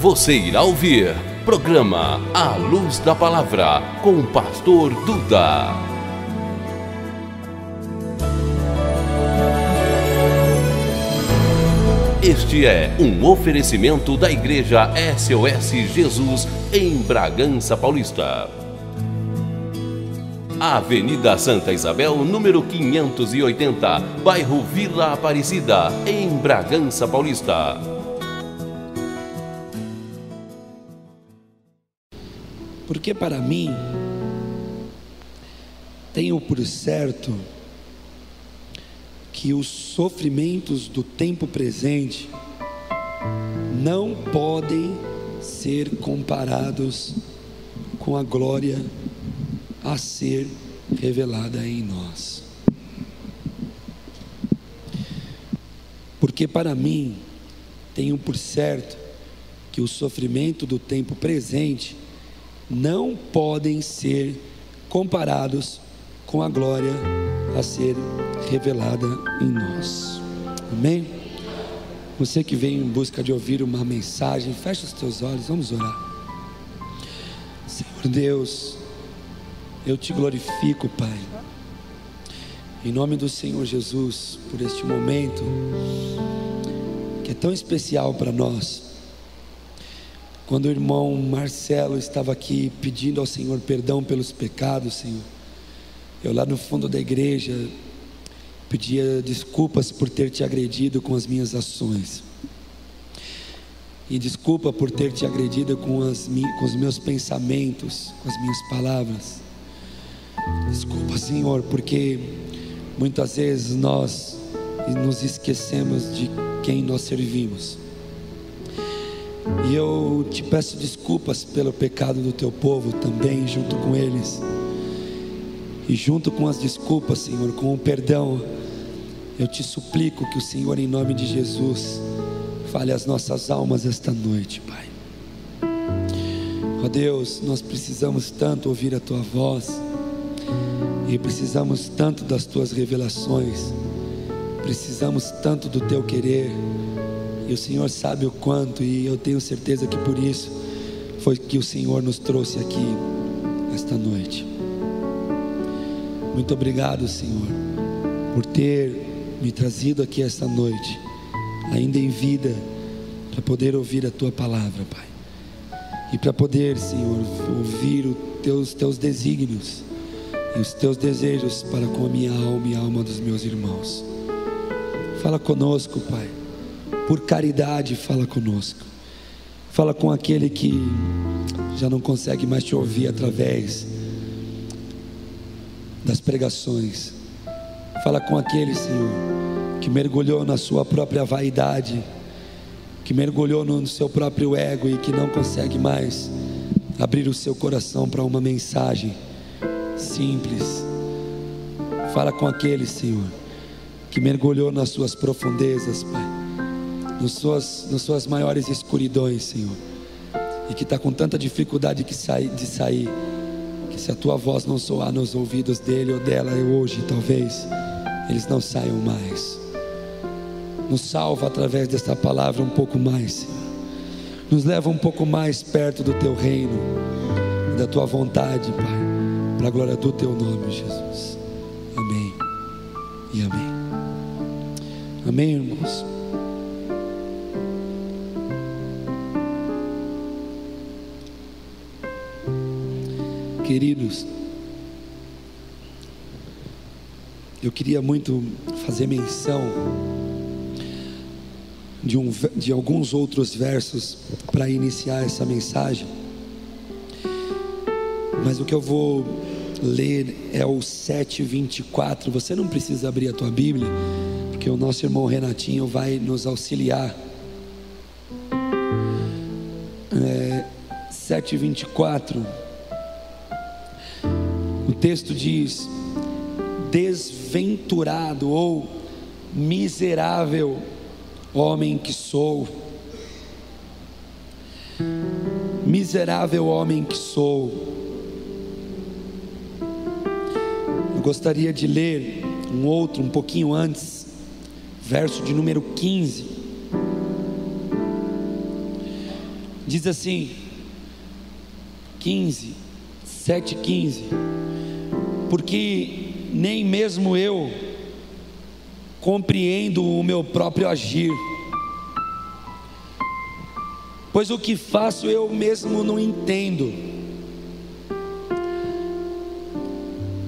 Você irá ouvir programa A Luz da Palavra com o pastor Duda. Este é um oferecimento da Igreja SOS Jesus em Bragança Paulista. Avenida Santa Isabel, número 580, bairro Vila Aparecida, em Bragança Paulista. Porque para mim, tenho por certo que os sofrimentos do tempo presente não podem ser comparados com a glória a ser revelada em nós. Porque para mim, tenho por certo que o sofrimento do tempo presente não podem ser comparados com a glória a ser revelada em nós. Amém? Você que vem em busca de ouvir uma mensagem, fecha os teus olhos, vamos orar. Senhor Deus, eu te glorifico, Pai, em nome do Senhor Jesus, por este momento que é tão especial para nós. Quando o irmão Marcelo estava aqui pedindo ao Senhor perdão pelos pecados, Senhor, eu lá no fundo da igreja pedia desculpas por ter te agredido com as minhas ações, e desculpa por ter te agredido com os meus pensamentos, com as minhas palavras. Desculpa, Senhor, porque muitas vezes nós nos esquecemos de quem nós servimos. E eu te peço desculpas pelo pecado do teu povo também, junto com eles. E junto com as desculpas, Senhor, com o perdão, eu te suplico que o Senhor, em nome de Jesus, fale às nossas almas esta noite, Pai. Ó Deus, nós precisamos tanto ouvir a tua voz, e precisamos tanto das tuas revelações, precisamos tanto do teu querer, e o Senhor sabe o quanto, e eu tenho certeza que por isso foi que o Senhor nos trouxe aqui esta noite. Muito obrigado, Senhor, por ter me trazido aqui esta noite, ainda em vida, para poder ouvir a tua palavra, Pai, e para poder, Senhor, ouvir os teus desígnios e os teus desejos para com a minha alma e a alma dos meus irmãos. Fala conosco, Pai, por caridade, fala conosco. Fala com aquele que já não consegue mais te ouvir através das pregações. Fala com aquele, Senhor, que mergulhou na sua própria vaidade, que mergulhou no seu próprio ego e que não consegue mais abrir o seu coração para uma mensagem simples. Fala com aquele, Senhor, que mergulhou nas suas profundezas, Pai, nas suas maiores escuridões, Senhor, e que está com tanta dificuldade de sair, que se a tua voz não soar nos ouvidos dele ou dela hoje, talvez eles não saiam mais. Nos salva através desta palavra um pouco mais, Senhor. Nos leva um pouco mais perto do teu reino, da tua vontade, Pai, para a glória do teu nome, Jesus. Amém e amém. Amém, irmãos. Queridos, eu queria muito fazer menção de alguns outros versos para iniciar essa mensagem, mas o que eu vou ler é o 7:24. Você não precisa abrir a tua Bíblia, porque o nosso irmão Renatinho vai nos auxiliar. 7:24. O texto diz: desventurado ou miserável homem que sou, miserável homem que sou. Eu gostaria de ler um pouquinho antes, verso de número 15. diz assim, 7:15, porque nem mesmo eu compreendo o meu próprio agir, pois o que faço eu mesmo não entendo.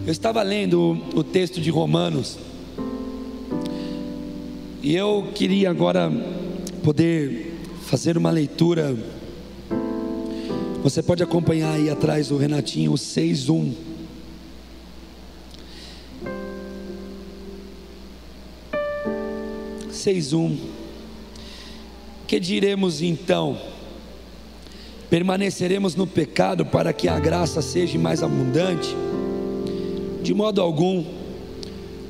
Eu estava lendo o texto de Romanos, e eu queria agora poder fazer uma leitura. Você pode acompanhar aí atrás o Renatinho, 6:1. Que diremos então? Permaneceremos no pecado para que a graça seja mais abundante? De modo algum.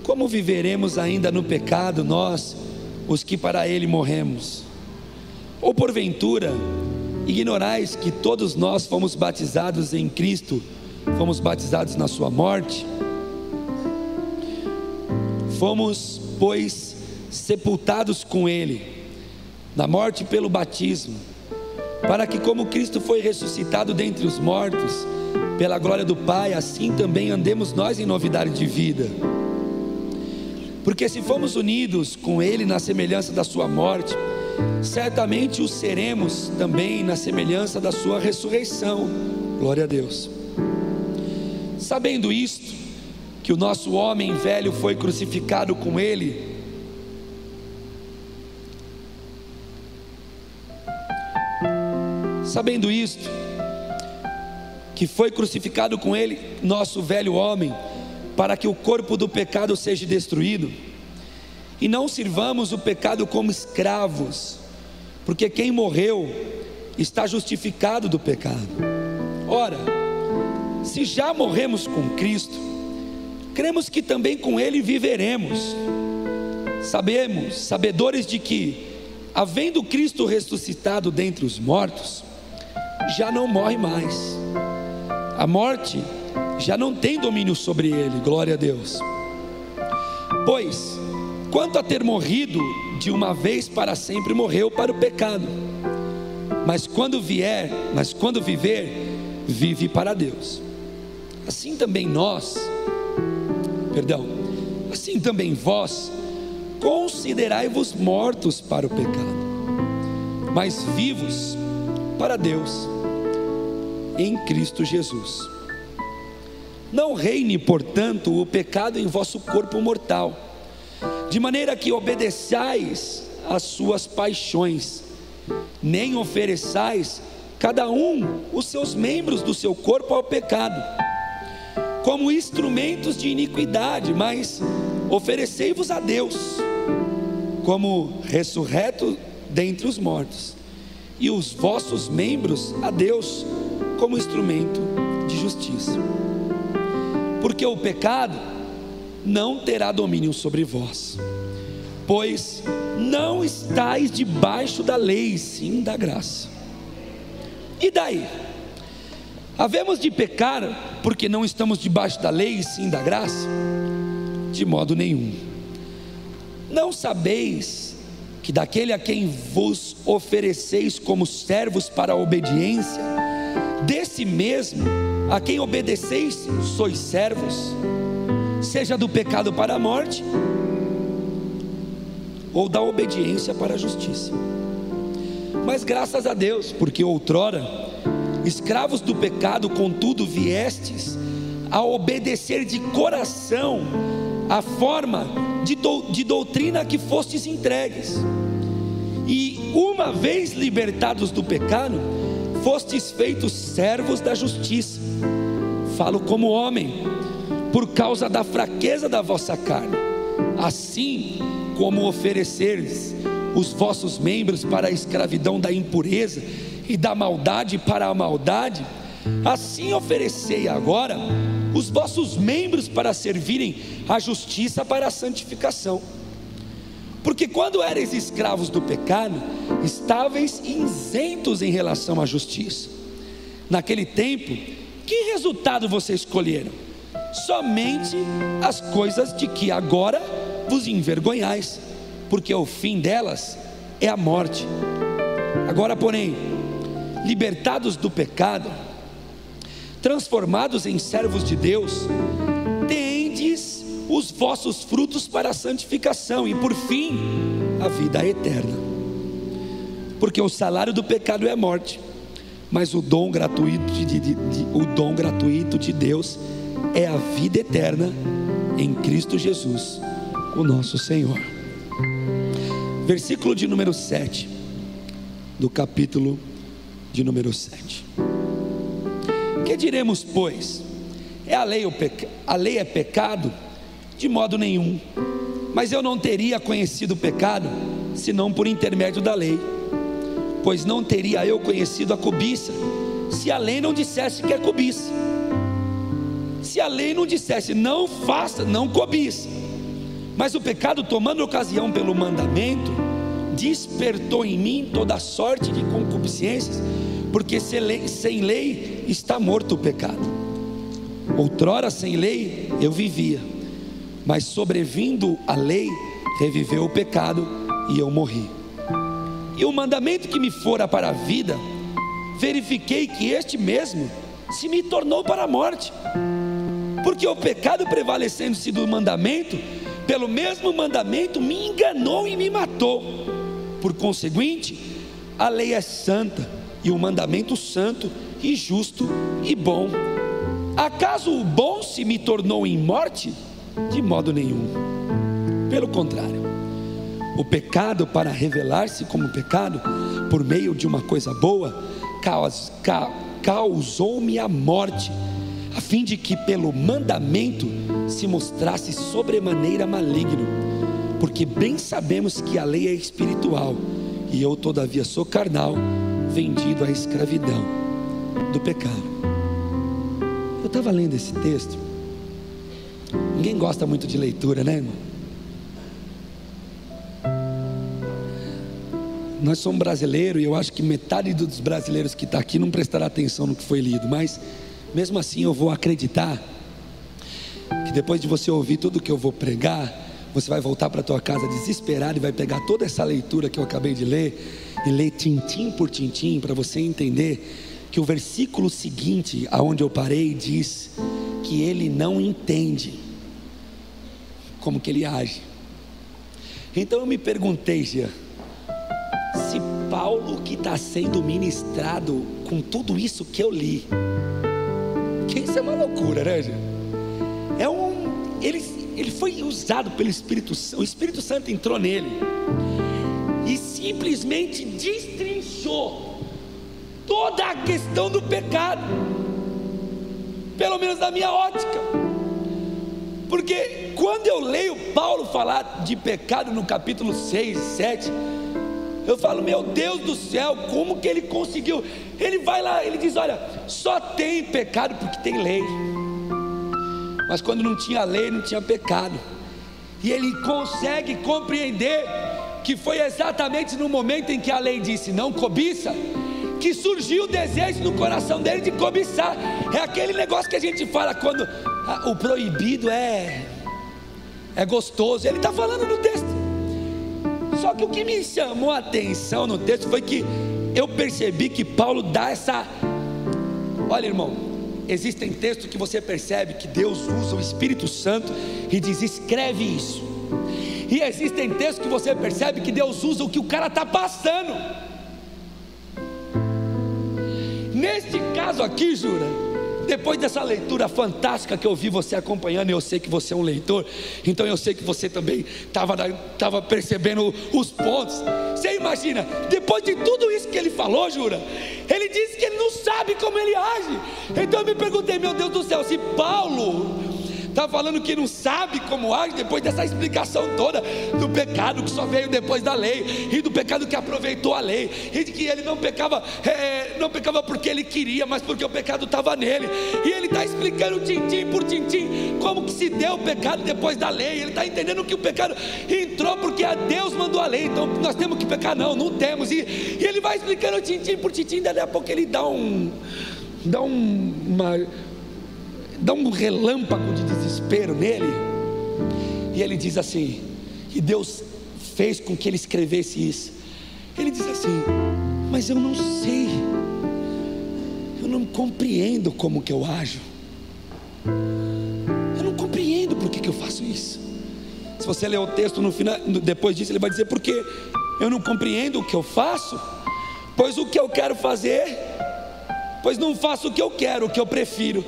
Como viveremos ainda no pecado nós, os que para ele morremos? Ou porventura ignorais que todos nós fomos batizados em Cristo, fomos batizados na sua morte? Fomos, pois, sepultados com ele na morte pelo batismo, para que, como Cristo foi ressuscitado dentre os mortos pela glória do Pai, assim também andemos nós em novidade de vida. Porque se fomos unidos com ele na semelhança da sua morte, certamente o seremos também na semelhança da sua ressurreição. Glória a Deus. Sabendo isto, que o nosso homem velho foi crucificado com ele, sabendo isto, que foi crucificado com ele nosso velho homem, para que o corpo do pecado seja destruído, e não sirvamos o pecado como escravos, porque quem morreu está justificado do pecado. Ora, se já morremos com Cristo, cremos que também com ele viveremos. Sabedores de que, havendo Cristo ressuscitado dentre os mortos, já não morre mais. A morte já não tem domínio sobre ele. Glória a Deus. Pois, quanto a ter morrido de uma vez para sempre, morreu para o pecado, mas quando viver, vive para Deus. Assim também vós considerai-vos mortos para o pecado, mas vivos para Deus em Cristo Jesus. Não reine, portanto, o pecado em vosso corpo mortal, de maneira que obedeçais às suas paixões, nem ofereçais cada um os seus membros do seu corpo ao pecado, como instrumentos de iniquidade, mas oferecei-vos a Deus, como ressurreto dentre os mortos, e os vossos membros a Deus, como instrumento de justiça. Porque o pecado não terá domínio sobre vós, pois não estáis debaixo da lei, sim da graça. E daí? Havemos de pecar porque não estamos debaixo da lei, sim da graça? De modo nenhum. Não sabeis que daquele a quem vos ofereceis como servos para a obediência, desse mesmo a quem obedeceis sois servos, seja do pecado para a morte, ou da obediência para a justiça. Mas graças a Deus, porque outrora, escravos do pecado, contudo viestes a obedecer de coração a forma de doutrina a que fostes entregues, e uma vez libertados do pecado, fostes feitos servos da justiça. Falo como homem, por causa da fraqueza da vossa carne. Assim como ofereceres os vossos membros para a escravidão da impureza e da maldade para a maldade, assim oferecei agora os vossos membros para servirem à justiça para a santificação. Porque quando eres escravos do pecado, estáveis isentos em relação à justiça. Naquele tempo, que resultado vocês escolheram? Somente as coisas de que agora vos envergonhais, porque o fim delas é a morte. Agora, porém, libertados do pecado, transformados em servos de Deus, tendes os vossos frutos para a santificação e por fim a vida eterna. Porque o salário do pecado é a morte, mas o dom gratuito de Deus é a vida eterna em Cristo Jesus, o nosso Senhor. Versículo de número 7 do capítulo de número 7. Que diremos, pois? A lei é pecado? De modo nenhum. Mas eu não teria conhecido o pecado senão por intermédio da lei. Pois não teria eu conhecido a cobiça se a lei não dissesse que é cobiça. Se a lei não dissesse não faça, não cobiça. Mas o pecado, tomando ocasião pelo mandamento, despertou em mim toda sorte de concupiscências, porque sem lei está morto o pecado. Outrora sem lei eu vivia, mas sobrevindo a lei, reviveu o pecado e eu morri. E o mandamento que me fora para a vida, verifiquei que este mesmo se me tornou para a morte. Porque o pecado, prevalecendo-se do mandamento, pelo mesmo mandamento me enganou e me matou. Por conseguinte, a lei é santa, e o mandamento santo e justo e bom. Acaso o bom se me tornou em morte? De modo nenhum. Pelo contrário, o pecado, para revelar-se como pecado, por meio de uma coisa boa, causou-me a morte, a fim de que pelo mandamento se mostrasse sobremaneira maligno. Porque bem sabemos que a lei é espiritual, e eu todavia sou carnal, vendido à escravidão do pecado. Eu estava lendo esse texto. Ninguém gosta muito de leitura, né, irmão? Nós somos brasileiros e eu acho que metade dos brasileiros que está aqui não prestará atenção no que foi lido, mas mesmo assim eu vou acreditar que depois de você ouvir tudo que eu vou pregar, você vai voltar para a tua casa desesperado e vai pegar toda essa leitura que eu acabei de ler e ler tintim por tintim, para você entender que o versículo seguinte, aonde eu parei, diz que ele não entende como que ele age. Então eu me perguntei, Jean, se Paulo, que está sendo ministrado com tudo isso que eu li, que isso é uma loucura, né, Jean? Ele foi usado pelo Espírito Santo, o Espírito Santo entrou nele e simplesmente destrinchou toda a questão do pecado, pelo menos na minha ótica. Porque quando eu leio Paulo falar de pecado no capítulo 6 e 7, eu falo, meu Deus do céu, como que ele conseguiu? Ele vai lá, ele diz, olha, só tem pecado porque tem lei. Mas quando não tinha lei, não tinha pecado. E ele consegue compreender que foi exatamente no momento em que a lei disse não cobiça, que surgiu o desejo no coração dele de cobiçar. É aquele negócio que a gente fala quando o proibido é gostoso. Ele está falando no texto. Só que o que me chamou a atenção no texto foi que eu percebi que Paulo dá essa... Olha, irmão, existem textos que você percebe que Deus usa o Espírito Santo e diz, escreve isso. E existem textos que você percebe que Deus usa o que o cara está passando. Neste caso aqui, Jura, depois dessa leitura fantástica que eu vi você acompanhando, eu sei que você é um leitor, então eu sei que você também estava percebendo os pontos. Você imagina, depois de tudo isso que ele falou, Jura, ele disse que ele não sabe como ele age. Então eu me perguntei, meu Deus do céu, se Paulo está falando que não sabe como age, depois dessa explicação toda do pecado que só veio depois da lei, e do pecado que aproveitou a lei, e de que ele não pecava porque ele queria, mas porque o pecado estava nele, e ele está explicando tintim por tintim como que se deu o pecado depois da lei. Ele está entendendo que o pecado entrou porque Deus mandou a lei, então nós temos que pecar? Não temos, e ele vai explicando tintim por tintim. Daí a pouco ele dá um relâmpago de desespero nele, e ele diz assim, e Deus fez com que ele escrevesse isso. Ele diz assim, mas eu não sei eu não compreendo como que eu ajo, eu não compreendo por que eu faço isso. Se você ler o texto no final, depois disso ele vai dizer: porque eu não compreendo o que eu faço, pois o que eu quero fazer, pois não faço o que eu quero, o que eu prefiro,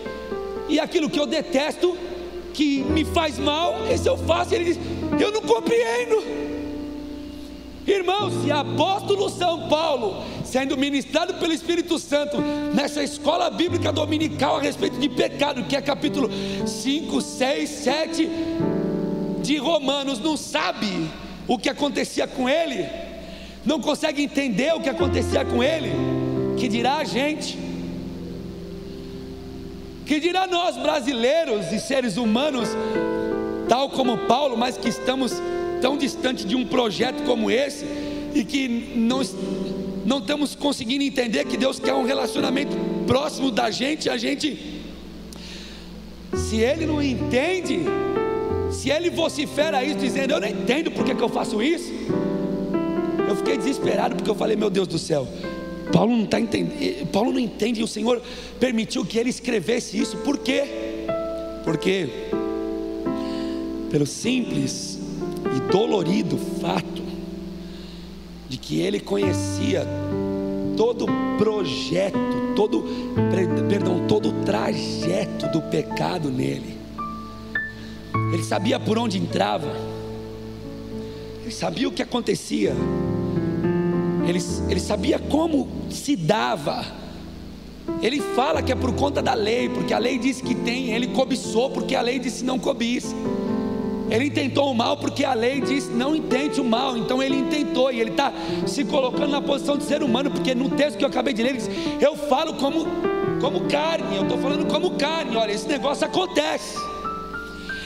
e aquilo que eu detesto, que me faz mal, esse eu faço. E ele diz: eu não compreendo. Irmãos, se apóstolo São Paulo, sendo ministrado pelo Espírito Santo nessa escola bíblica dominical a respeito de pecado, que é capítulo 5, 6, 7 de Romanos, não sabe o que acontecia com ele, não consegue entender o que acontecia com ele, que dirá a gente? Que dirá nós brasileiros e seres humanos, tal como Paulo, mas que estamos tão distante de um projeto como esse, e que não estamos conseguindo entender que Deus quer um relacionamento próximo da gente. A gente, se Ele não entende, se Ele vocifera isso dizendo: eu não entendo por que eu faço isso, eu fiquei desesperado, porque eu falei: meu Deus do céu, Paulo não está entendendo, Paulo não entende, e o Senhor permitiu que ele escrevesse isso. Por quê? Porque pelo simples e dolorido fato de que ele conhecia todo o projeto, todo o trajeto do pecado nele. Ele sabia por onde entrava, ele sabia o que acontecia, ele sabia como se dava. Ele fala que é por conta da lei, porque a lei disse que tem. Ele cobiçou porque a lei disse não cobice. Ele intentou o mal porque a lei diz não intente o mal. Então ele intentou, e ele está se colocando na posição de ser humano, porque no texto que eu acabei de ler ele diz: eu falo como carne, eu estou falando como carne. Olha, esse negócio acontece.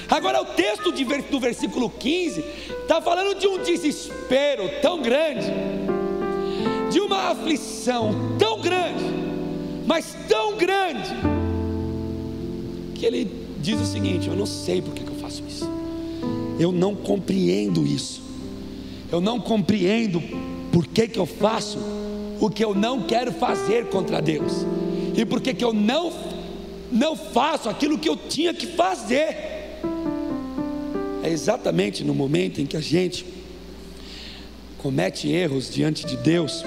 Agora o texto do versículo 15 está falando de um desespero tão grande, de uma aflição tão grande, mas tão grande, que ele diz o seguinte: eu não sei por que eu faço isso, eu não compreendo isso, eu não compreendo por que eu faço o que eu não quero fazer contra Deus, e por que eu não faço aquilo que eu tinha que fazer. É exatamente no momento em que a gente comete erros diante de Deus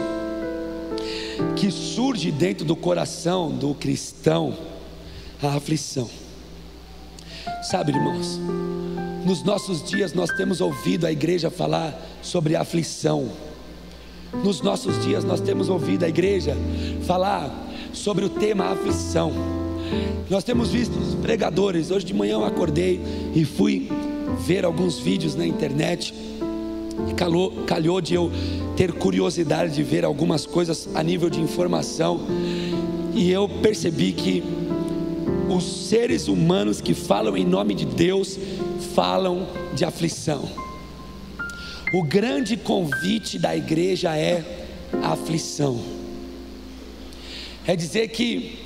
que surge dentro do coração do cristão a aflição. Sabe, irmãos, nos nossos dias nós temos ouvido a igreja falar sobre aflição. Nos nossos dias nós temos ouvido a igreja falar sobre o tema aflição. Nós temos visto os pregadores. Hoje de manhã eu acordei e fui ver alguns vídeos na internet, e calhou de eu ter curiosidade de ver algumas coisas a nível de informação, e eu percebi que os seres humanos que falam em nome de Deus falam de aflição. O grande convite da igreja é a aflição. É dizer que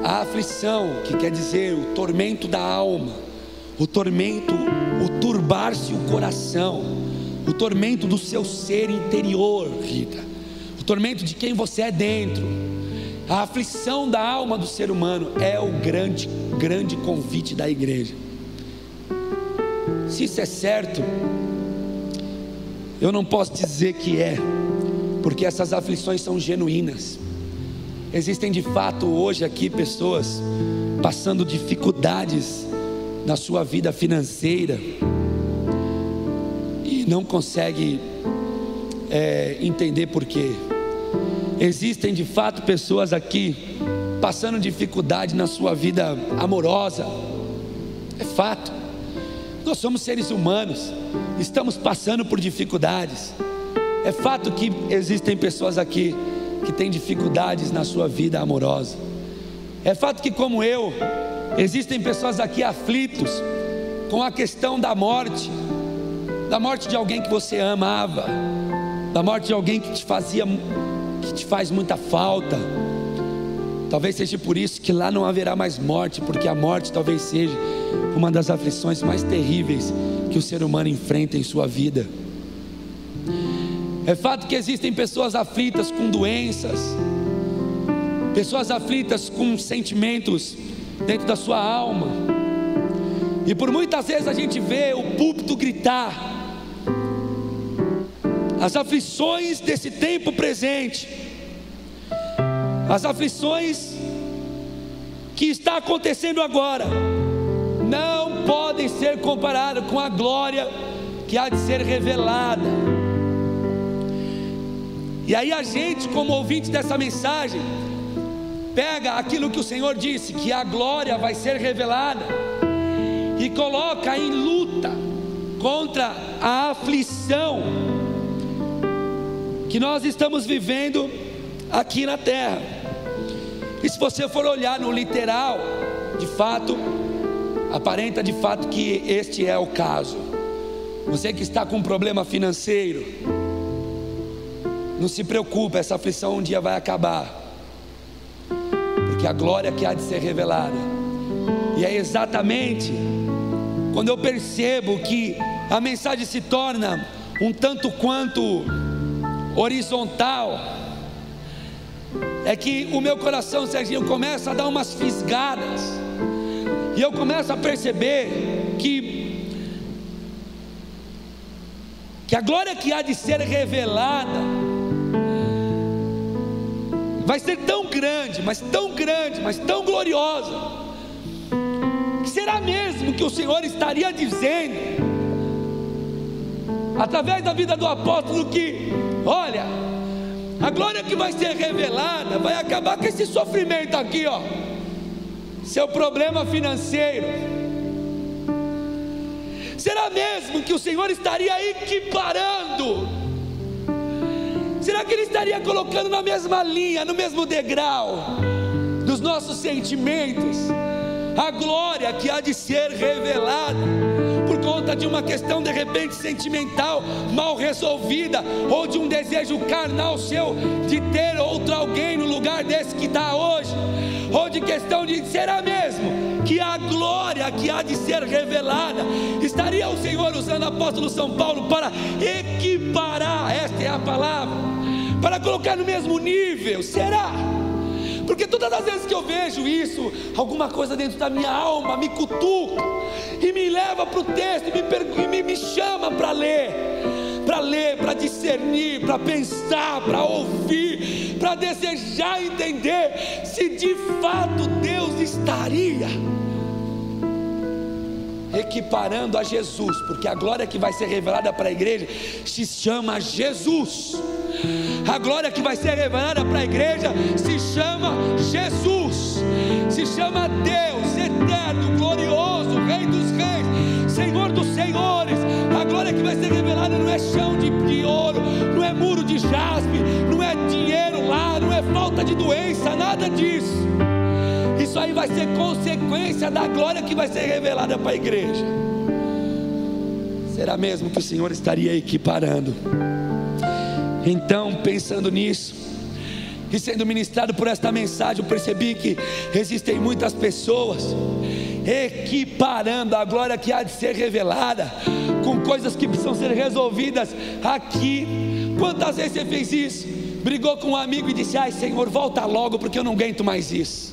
a aflição, que quer dizer o tormento da alma, o tormento, o turbar-se o coração, o tormento do seu ser interior, Rita, o tormento de quem você é dentro, a aflição da alma do ser humano é o grande convite da igreja. Se isso é certo, eu não posso dizer que é, porque essas aflições são genuínas. Existem de fato hoje aqui pessoas passando dificuldades na sua vida financeira e não consegue entender por quê. Existem de fato pessoas aqui passando dificuldade na sua vida amorosa. É fato. Nós somos seres humanos, estamos passando por dificuldades. É fato que existem pessoas aqui que têm dificuldades na sua vida amorosa. É fato que, como eu, existem pessoas aqui aflitos com a questão da morte de alguém que você amava, da morte de alguém que te faz muita falta. Talvez seja por isso que lá não haverá mais morte, porque a morte talvez seja uma das aflições mais terríveis que o ser humano enfrenta em sua vida. É fato que existem pessoas aflitas com doenças, pessoas aflitas com sentimentos dentro da sua alma, e por muitas vezes a gente vê o púlpito gritar as aflições desse tempo presente, as aflições que está acontecendo agora, não podem ser comparadas com a glória que há de ser revelada. E aí a gente, como ouvinte dessa mensagem, pega aquilo que o Senhor disse, que a glória vai ser revelada, e coloca em luta contra a aflição que nós estamos vivendo aqui na terra. E se você for olhar no literal, de fato, aparenta de fato que este é o caso. Você que está com um problema financeiro, não se preocupe, essa aflição um dia vai acabar, porque a glória que há de ser revelada. E é exatamente quando eu percebo que a mensagem se torna um tanto quanto horizontal, é que o meu coração, Serginho, começa a dar umas fisgadas, e eu começo a perceber que a glória que há de ser revelada vai ser tão grande, mas tão grande, mas tão gloriosa, que será mesmo que o Senhor estaria dizendo através da vida do apóstolo que, olha, a glória que vai ser revelada vai acabar com esse sofrimento aqui, ó, seu problema financeiro. Será mesmo que o Senhor estaria equiparando? Será que Ele estaria colocando na mesma linha, no mesmo degrau dos nossos sentimentos, a glória que há de ser revelada por conta de uma questão de repente sentimental mal resolvida, ou de um desejo carnal seu de ter outro alguém no lugar desse que está hoje, ou de questão de, será mesmo que a glória que há de ser revelada, estaria o Senhor usando o apóstolo São Paulo para equiparar, esta é a palavra, para colocar no mesmo nível? Será? Porque todas as vezes que eu vejo isso, alguma coisa dentro da minha alma me cutuca e me leva para o texto e me chama para ler, para discernir, para pensar, para ouvir, para desejar entender se de fato Deus estaria equiparando a Jesus, porque a glória que vai ser revelada para a igreja se chama Jesus. A glória que vai ser revelada para a igreja se chama Jesus, se chama Deus eterno, glorioso, Rei dos reis, Senhor dos senhores. A glória que vai ser revelada não é chão de ouro, não é muro de jaspe, não é dinheiro lá, não é falta de doença, nada disso. Isso aí vai ser consequência da glória que vai ser revelada para a igreja. Será mesmo que o Senhor estaria equiparando? Então, pensando nisso e sendo ministrado por esta mensagem, eu percebi que existem muitas pessoas equiparando a glória que há de ser revelada com coisas que precisam ser resolvidas aqui. Quantas vezes você fez isso? Brigou com um amigo e disse: ai Senhor, volta logo porque eu não aguento mais isso.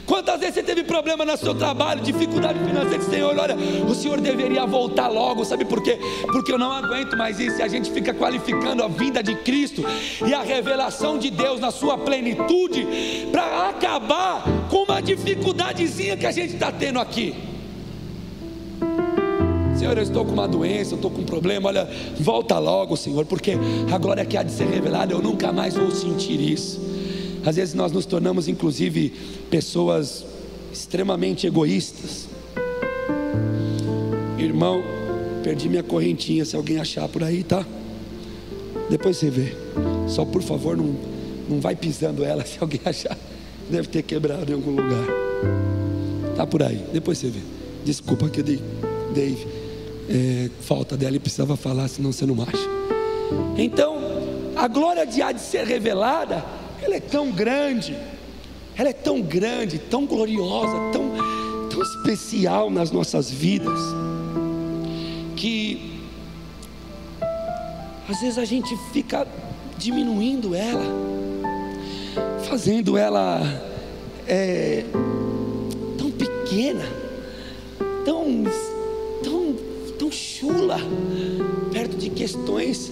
Quantas vezes você teve problema no seu trabalho, dificuldade financeira, disse: Senhor, olha, o Senhor deveria voltar logo. Sabe por quê? Porque eu não aguento mais isso. E a gente fica qualificando a vinda de Cristo e a revelação de Deus na sua plenitude para acabar com uma dificuldadezinha que a gente está tendo aqui. Senhor, eu estou com uma doença, eu estou com um problema, olha, volta logo, Senhor, porque a glória que há de ser revelada, eu nunca mais vou sentir isso. Às vezes nós nos tornamos inclusive pessoas extremamente egoístas. Irmão, perdi minha correntinha, se alguém achar por aí, tá? Depois você vê. Só por favor não vai pisando ela, se alguém achar. Deve ter quebrado em algum lugar. Tá por aí, depois você vê. Desculpa que eu dei falta dela e precisava falar, senão você não acha. Então, a glória de há de ser revelada, ela é tão grande, tão gloriosa, tão especial nas nossas vidas, que às vezes a gente fica diminuindo ela, fazendo ela tão pequena, tão chula, perto de questões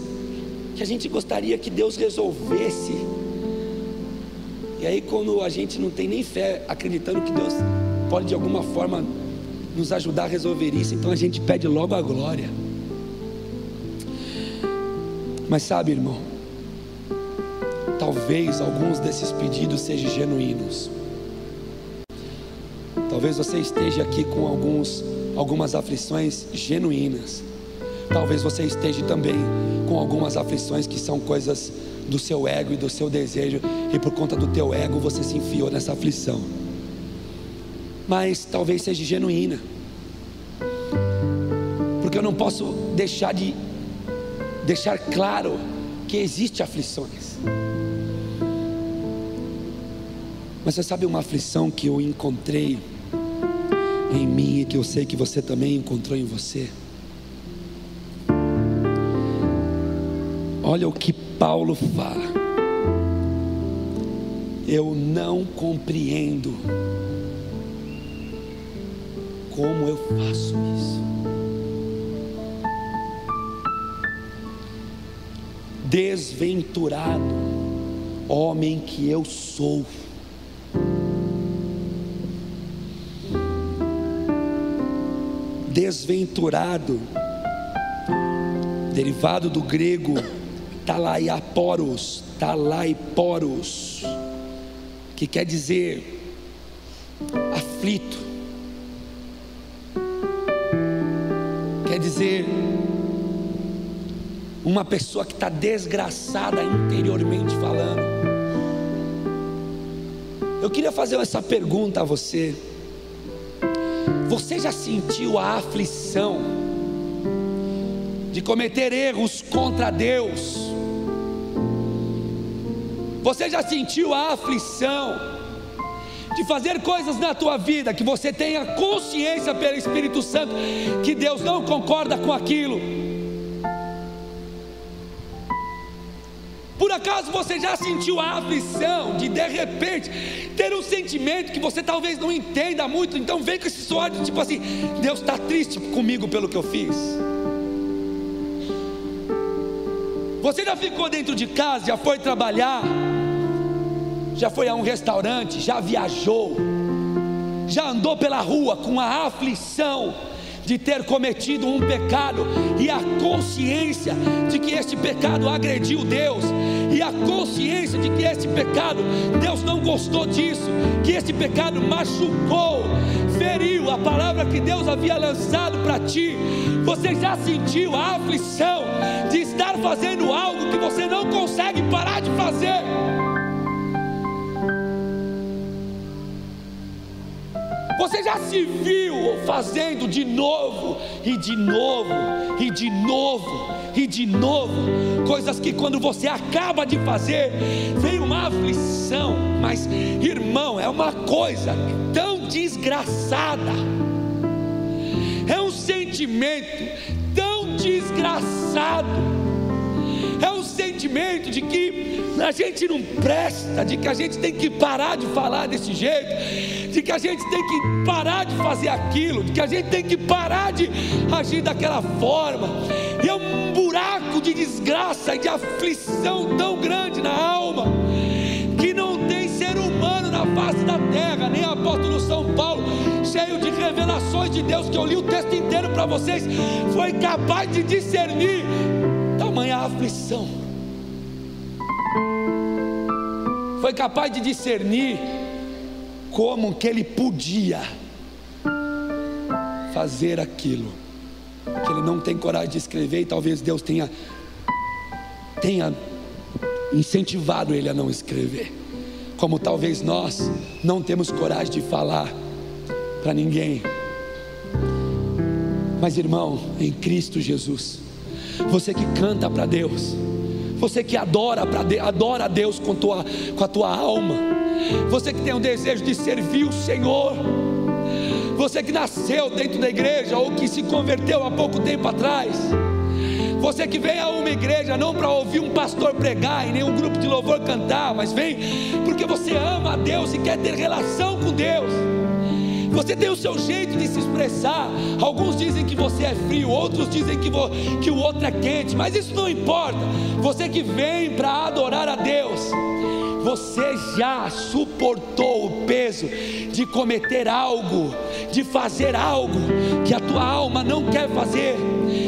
que a gente gostaria que Deus resolvesse. E aí, quando a gente não tem nem fé, acreditando que Deus pode de alguma forma nos ajudar a resolver isso, então a gente pede logo a glória. Mas sabe, irmão, talvez alguns desses pedidos sejam genuínos. Talvez você esteja aqui com algumas aflições genuínas. Talvez você esteja também com algumas aflições que são coisas do seu ego e do seu desejo, e por conta do teu ego você se enfiou nessa aflição. Mas talvez seja genuína, porque eu não posso deixar claro que existe aflições. Mas você sabe uma aflição que eu encontrei em mim e que eu sei que você também encontrou em você? Olha o que Paulo fala: eu não compreendo como eu faço isso. Desventurado homem que eu sou. Desventurado, derivado do grego talaiporos, que quer dizer aflito, quer dizer uma pessoa que está desgraçada interiormente falando. Eu queria fazer essa pergunta a você: você já sentiu a aflição de cometer erros contra Deus? Você já sentiu a aflição de fazer coisas na tua vida que você tenha consciência pelo Espírito Santo que Deus não concorda com aquilo? Por acaso você já sentiu a aflição de repente ter um sentimento que você talvez não entenda muito, então vem com esse suor de tipo assim: Deus está triste comigo pelo que eu fiz? Você já ficou dentro de casa, já foi trabalhar, já foi a um restaurante, já viajou, já andou pela rua com a aflição de ter cometido um pecado e a consciência de que este pecado agrediu Deus, e a consciência de que este pecado, Deus não gostou disso, que este pecado machucou, feriu a palavra que Deus havia lançado para ti? Você já sentiu a aflição de estar fazendo algo que você não consegue parar de fazer? Você já se viu fazendo de novo, e de novo, e de novo, e de novo, coisas que quando você acaba de fazer, vem uma aflição, mas irmão, é uma coisa tão desgraçada, é um sentimento tão desgraçado, é um sentimento de que a gente não presta, de que a gente tem que parar de falar desse jeito, de que a gente tem que parar de fazer aquilo, de que a gente tem que parar de agir daquela forma. E é um buraco de desgraça e de aflição tão grande na alma, que não tem ser humano na face da terra, nem apóstolo São Paulo, cheio de revelações de Deus, que eu li o texto inteiro para vocês, foi capaz de discernir tamanha aflição, foi capaz de discernir como que ele podia fazer aquilo que ele não tem coragem de escrever, e talvez Deus tenha incentivado ele a não escrever, como talvez nós não temos coragem de falar para ninguém. Mas irmão, em Cristo Jesus, você que canta para Deus, você que adora a Deus com a tua alma, você que tem o desejo de servir o Senhor, você que nasceu dentro da igreja ou que se converteu há pouco tempo atrás, Você que vem a uma igreja não para ouvir um pastor pregar e nem um grupo de louvor cantar, mas vem porque você ama a Deus e quer ter relação com Deus. Você tem o seu jeito de se expressar. Alguns dizem que você é frio, outros dizem que o outro é quente, mas isso não importa. Você que vem para adorar a Deus, você já suportou o peso de cometer algo, de fazer algo que a tua alma não quer fazer,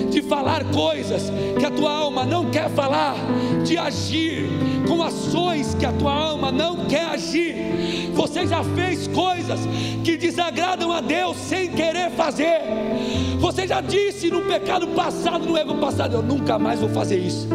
de falar coisas que a tua alma não quer falar, de agir com ações que a tua alma não quer agir. Você já fez coisas que desagradam a Deus sem querer fazer. Você já disse no pecado passado, no erro passado: eu nunca mais vou fazer isso.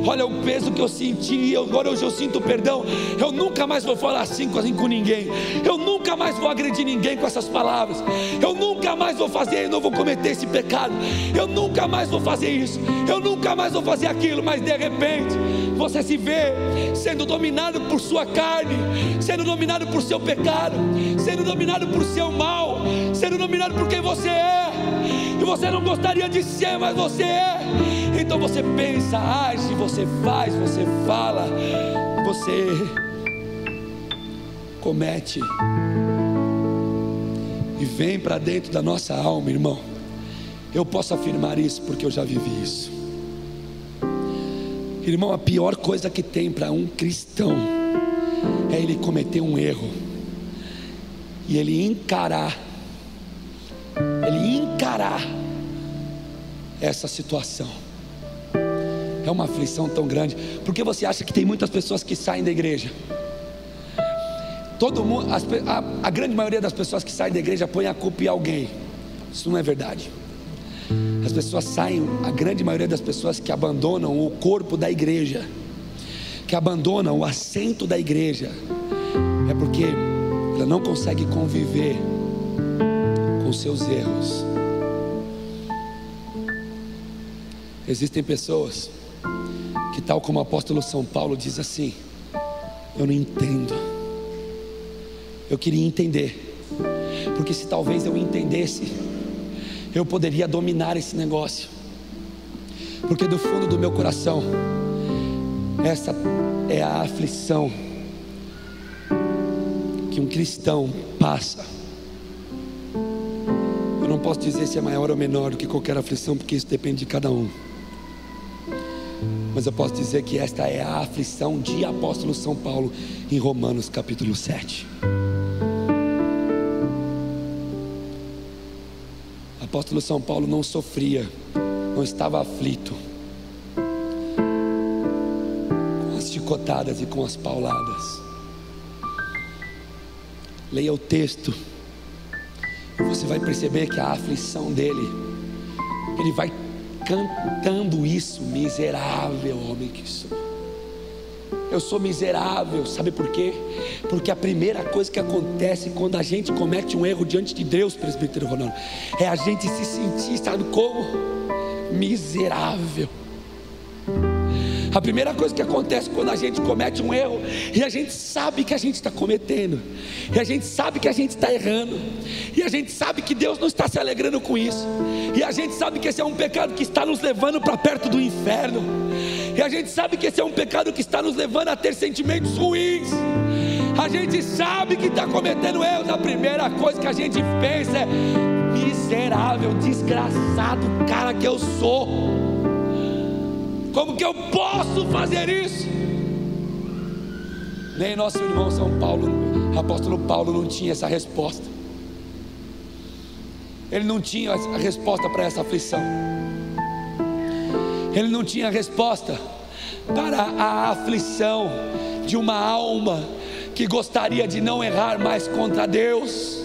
Olha o peso que eu senti, agora hoje eu sinto perdão. Eu nunca mais vou falar assim com ninguém. Eu nunca mais vou agredir ninguém com essas palavras. Eu nunca mais vou fazer, eu não vou cometer esse pecado. Eu nunca mais vou fazer isso. Eu nunca mais vou fazer aquilo. Mas de repente você se vê sendo dominado por sua carne, sendo dominado por seu pecado, sendo dominado por seu mal, sendo dominado por quem você é. E você não gostaria de ser, mas você é. Então você pensa, age, você faz, você fala, você comete. E vem para dentro da nossa alma, irmão. Eu posso afirmar isso porque eu já vivi isso. Irmão, a pior coisa que tem para um cristão é ele cometer um erro e ele encarar essa situação. É uma aflição tão grande. Porque você acha que tem muitas pessoas que saem da igreja? Todo mundo, a grande maioria das pessoas que saem da igreja põe a culpa em alguém. Isso não é verdade. As pessoas saem, a grande maioria das pessoas que abandonam o corpo da igreja, que abandonam o assento da igreja, é porque ela não consegue conviver com seus erros. Existem pessoas que, tal como o apóstolo São Paulo diz assim: eu não entendo. Eu queria entender, porque se talvez eu entendesse, eu poderia dominar esse negócio. Porque do fundo do meu coração, essa é a aflição que um cristão passa. Eu não posso dizer se é maior ou menor do que qualquer aflição, porque isso depende de cada um. Mas eu posso dizer que esta é a aflição de apóstolo São Paulo em Romanos capítulo 7. Apóstolo São Paulo não sofria, não estava aflito com as chicotadas e com as pauladas. Leia o texto e você vai perceber que a aflição dele, ele vai cantando isso: miserável homem que sou. Eu sou miserável. Sabe por quê? Porque a primeira coisa que acontece quando a gente comete um erro diante de Deus, presbítero Ronaldo, é a gente se sentir, sabe como? Miserável. A primeira coisa que acontece quando a gente comete um erro, e a gente sabe que a gente está cometendo, e a gente sabe que a gente está errando, e a gente sabe que Deus não está se alegrando com isso, e a gente sabe que esse é um pecado que está nos levando para perto do inferno, e a gente sabe que esse é um pecado que está nos levando a ter sentimentos ruins. A gente sabe que está cometendo erros. A primeira coisa que a gente pensa é: miserável, desgraçado cara que eu sou. Como que eu posso fazer isso? Nem nosso irmão São Paulo, apóstolo Paulo, não tinha essa resposta. Ele não tinha a resposta para essa aflição. Ele não tinha resposta para a aflição de uma alma que gostaria de não errar mais contra Deus.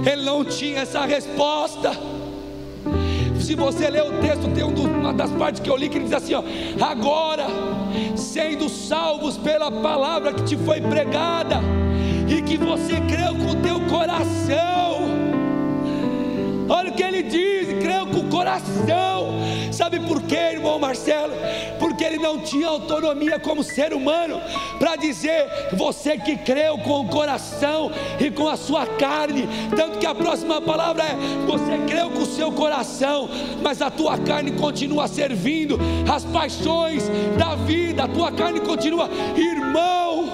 Ele não tinha essa resposta. Se você ler o texto, tem uma das partes que eu li que ele diz assim: ó, agora, sendo salvos pela palavra que te foi pregada, e que você creu com o teu coração. Olha o que ele ele diz, creu com o coração. Sabe por quê, irmão Marcelo? Porque ele não tinha autonomia como ser humano para dizer, você que creu com o coração e com a sua carne. Tanto que a próxima palavra é, você creu com o seu coração, mas a tua carne continua servindo as paixões da vida, a tua carne continua. Irmão,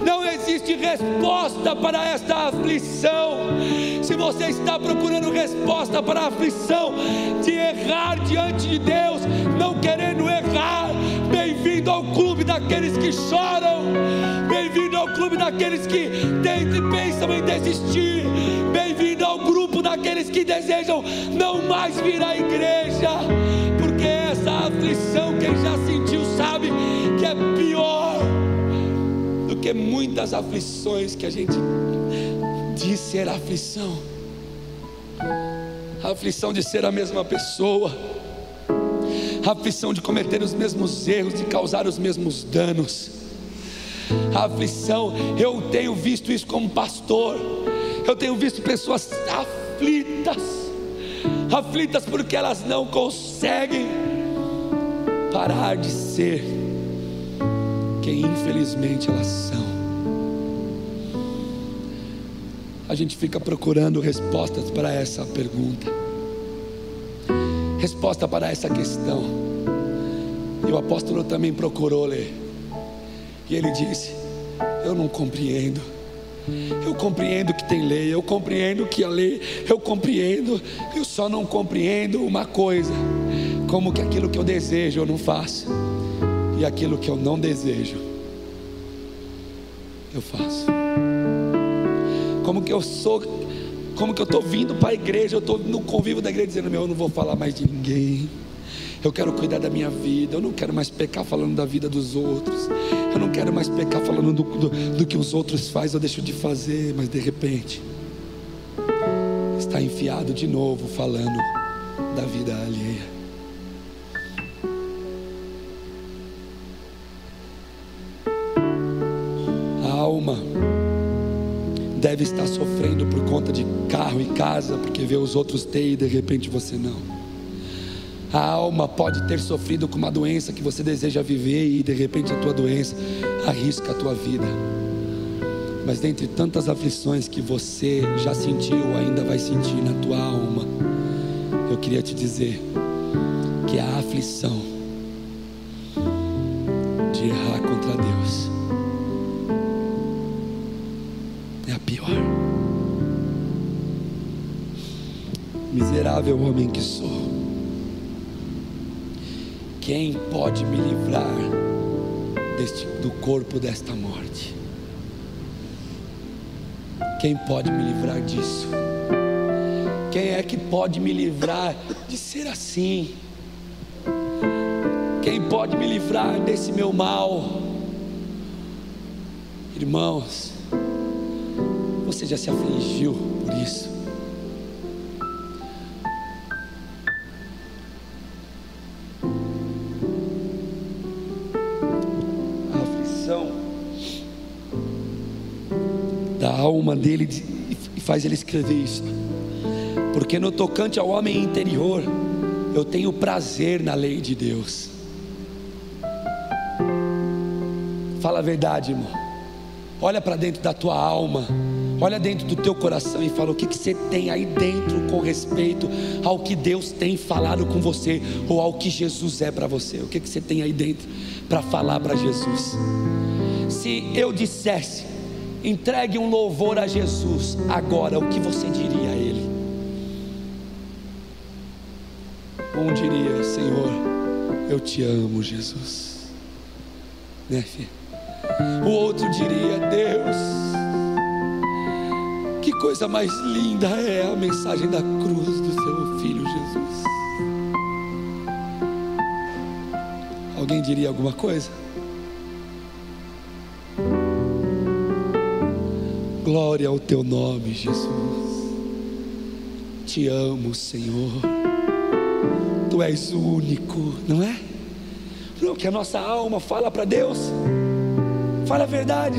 não existe resposta para esta aflição. Se você está procurando resposta para a aflição de errar diante de Deus, não querendo errar, bem-vindo ao clube daqueles que choram, bem-vindo ao clube daqueles que pensam em desistir, bem-vindo ao grupo daqueles que desejam não mais vir à igreja, porque essa aflição, quem já sentiu sabe que é pior do que muitas aflições que a gente diz ser aflição. A aflição de ser a mesma pessoa, a aflição de cometer os mesmos erros, de causar os mesmos danos. A aflição, eu tenho visto isso como pastor, eu tenho visto pessoas aflitas porque elas não conseguem parar de ser quem infelizmente elas são. A gente fica procurando respostas para essa pergunta, resposta para essa questão. E o apóstolo também procurou ler, e ele disse, eu não compreendo. Eu compreendo que tem lei, eu compreendo que a lei, eu compreendo, eu só não compreendo uma coisa, como que aquilo que eu desejo eu não faço, e aquilo que eu não desejo eu faço. Como que eu estou vindo para a igreja, eu estou no convívio da igreja dizendo, eu não vou falar mais de ninguém, eu quero cuidar da minha vida, eu não quero mais pecar falando da vida dos outros, eu não quero mais pecar falando do que os outros fazem, eu deixo de fazer. Mas de repente está enfiado de novo falando da vida alheia. A alma deve estar sofrendo por conta de carro e casa, porque vê os outros ter e de repente você não. A alma pode ter sofrido com uma doença que você deseja viver e de repente a tua doença arrisca a tua vida. Mas dentre tantas aflições que você já sentiu ou ainda vai sentir na tua alma, eu queria te dizer que a aflição de errar contra Deus é a pior. Miserável homem que sou, quem pode me livrar do corpo desta morte? Quem pode me livrar disso? Quem é que pode me livrar de ser assim? Quem pode me livrar desse meu mal? Irmãos, você já se afligiu por isso? A alma dele faz ele escrever isso, porque no tocante ao homem interior, eu tenho prazer na lei de Deus. Fala a verdade, irmão. Olha para dentro da tua alma, olha dentro do teu coração e fala o que você tem aí dentro com respeito ao que Deus tem falado com você, ou ao que Jesus é para você. O que você tem aí dentro para falar para Jesus? Se eu dissesse, entregue um louvor a Jesus agora, o que você diria a Ele? Um diria, Senhor, eu te amo, Jesus, né, filho? O outro diria, Deus, que coisa mais linda é a mensagem da cruz do seu Filho Jesus. Alguém diria alguma coisa? Glória ao teu nome, Jesus. Te amo, Senhor. Tu és o único, não é? Não, que a nossa alma fala para Deus. Fala a verdade.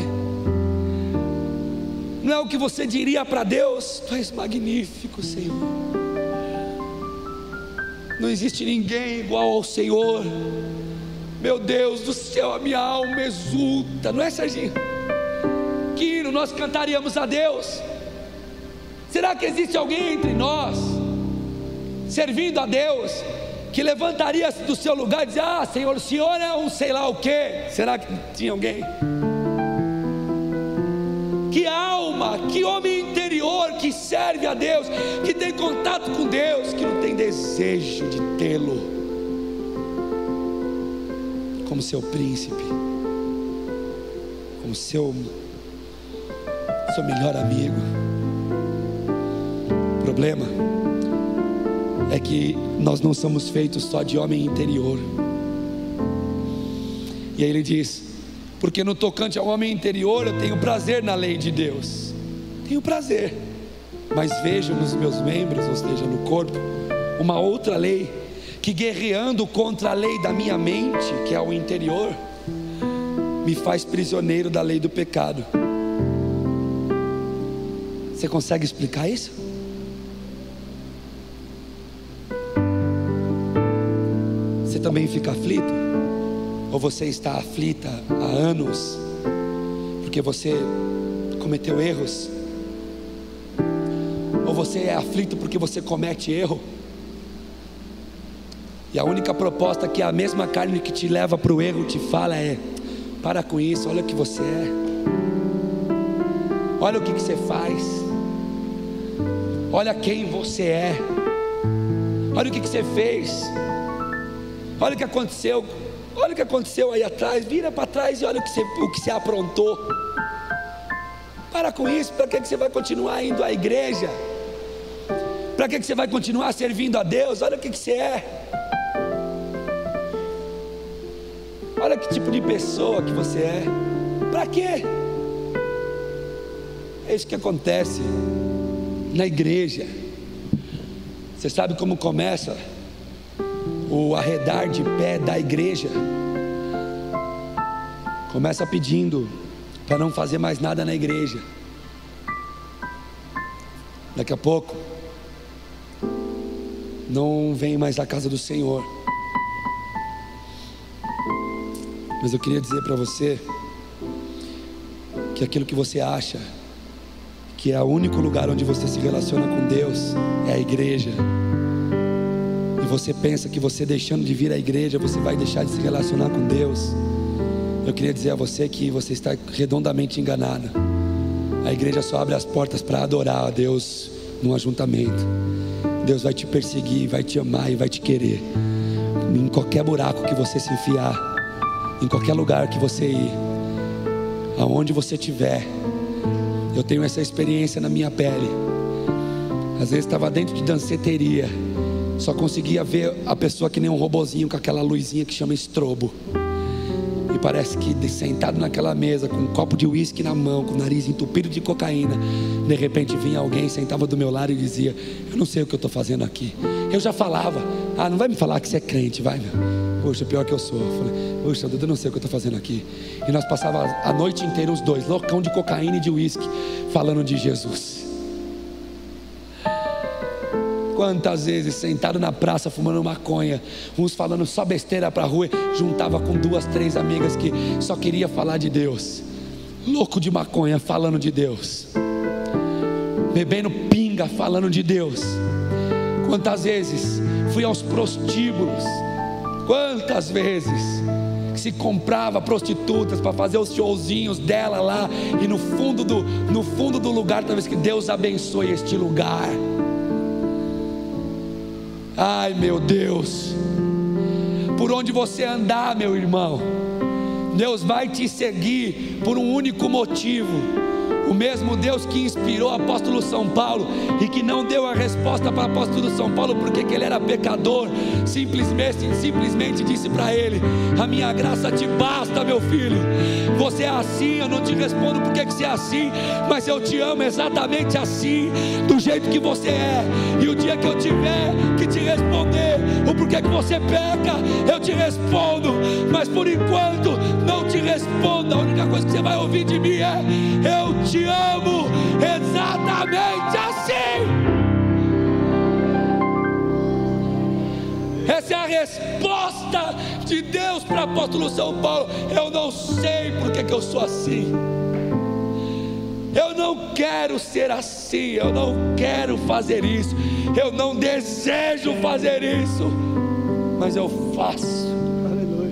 Não é o que você diria para Deus? Tu és magnífico, Senhor. Não existe ninguém igual ao Senhor. Meu Deus do céu, a minha alma exulta. Não é, Serginho? Que hino nós cantaríamos a Deus? Será que existe alguém entre nós, servindo a Deus, que levantaria do seu lugar e dizer: ah, Senhor, o Senhor é um sei lá o quê? Será que tinha alguém? Que alma, que homem interior que serve a Deus, que tem contato com Deus, que não tem desejo de tê-lo como seu príncipe, como seu melhor amigo. O problema é que nós não somos feitos só de homem interior. E aí ele diz: porque no tocante ao homem interior eu tenho prazer na lei de Deus. Tenho prazer, mas vejo nos meus membros, ou seja, no corpo, uma outra lei, que guerreando contra a lei da minha mente, que é o interior, me faz prisioneiro da lei do pecado. Você consegue explicar isso? Você também fica aflito? Ou você está aflita há anos, porque você cometeu erros? Ou você é aflito porque você comete erro? E a única proposta que a mesma carne que te leva para o erro te fala é: para com isso, olha o que você é, olha o que você faz, olha quem você é, olha o que você fez, olha o que aconteceu, olha o que aconteceu aí atrás, vira para trás e olha o que você aprontou. Para com isso. Para que você vai continuar indo à igreja? Para que você vai continuar servindo a Deus? Olha o que você é, olha que tipo de pessoa que você é. Para quê? É isso que acontece na igreja. Você sabe como começa o arredar de pé da igreja? Começa pedindo para não fazer mais nada na igreja. Daqui a pouco não vem mais à casa do Senhor. Mas eu queria dizer para você que aquilo que você acha que é o único lugar onde você se relaciona com Deus é a igreja, e você pensa que você deixando de vir à igreja você vai deixar de se relacionar com Deus, eu queria dizer a você que você está redondamente enganado. A igreja só abre as portas para adorar a Deus num ajuntamento. Deus vai te perseguir, vai te amar e vai te querer em qualquer buraco que você se enfiar, em qualquer lugar que você ir, aonde você estiver. Eu tenho essa experiência na minha pele. Às vezes estava dentro de danceteria, só conseguia ver a pessoa que nem um robozinho com aquela luzinha que chama estrobo. E parece que sentado naquela mesa com um copo de uísque na mão, com o nariz entupido de cocaína, de repente vinha alguém, sentava do meu lado e dizia: eu não sei o que eu estou fazendo aqui. Eu já falava: ah, não vai me falar que você é crente, vai, meu. Poxa, pior que eu sou. Eu falei: poxa, Dudu, eu não sei o que eu estou fazendo aqui. E nós passávamos a noite inteira os dois, loucão de cocaína e de uísque, falando de Jesus. Quantas vezes sentado na praça fumando maconha, uns falando só besteira para a rua, juntava com 2, 3 amigas que só queria falar de Deus, louco de maconha falando de Deus, bebendo pinga falando de Deus. Quantas vezes fui aos prostíbulos, quantas vezes que se comprava prostitutas para fazer os showzinhos dela lá, e no fundo do lugar, talvez que Deus abençoe este lugar. Ai, meu Deus, por onde você andar, meu irmão, Deus vai te seguir por um único motivo. O mesmo Deus que inspirou o apóstolo São Paulo e que não deu a resposta para o apóstolo São Paulo porque ele era pecador, simplesmente disse para ele: a minha graça te basta, meu filho. Você é assim, eu não te respondo porque que você é assim, mas eu te amo exatamente assim, do jeito que você é. E o dia que eu tiver que te responder o porquê que você peca, eu te respondo, mas por enquanto não te respondo. A única coisa que você vai ouvir de mim é: eu te amo exatamente assim. Essa é a resposta de Deus para o apóstolo São Paulo. Eu não sei porque que eu sou assim. Eu não quero ser assim. Eu não quero fazer isso. Eu não desejo fazer isso. Mas eu faço. Aleluia.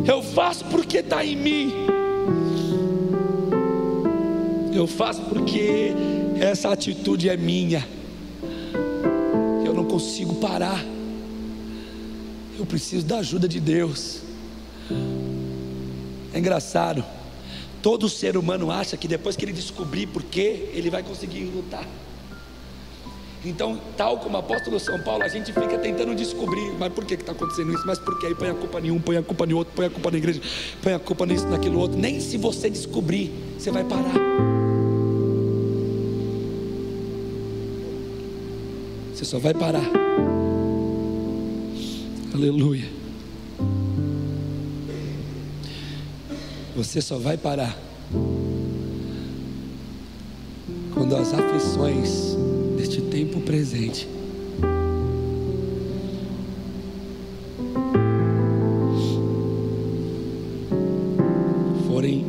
Eu faço porque está em mim. Eu faço porque essa atitude é minha. Eu não consigo parar. Eu preciso da ajuda de Deus. É engraçado. Todo ser humano acha que depois que ele descobrir por quê, ele vai conseguir lutar. Então, tal como o apóstolo São Paulo, a gente fica tentando descobrir, mas por que está acontecendo isso? Mas por quê? Aí põe a culpa em um, põe a culpa em outro, põe a culpa na igreja, põe a culpa nisso, naquilo outro. Nem se você descobrir, você vai parar. Você só vai parar. Aleluia. Você só vai parar quando as aflições deste tempo presente forem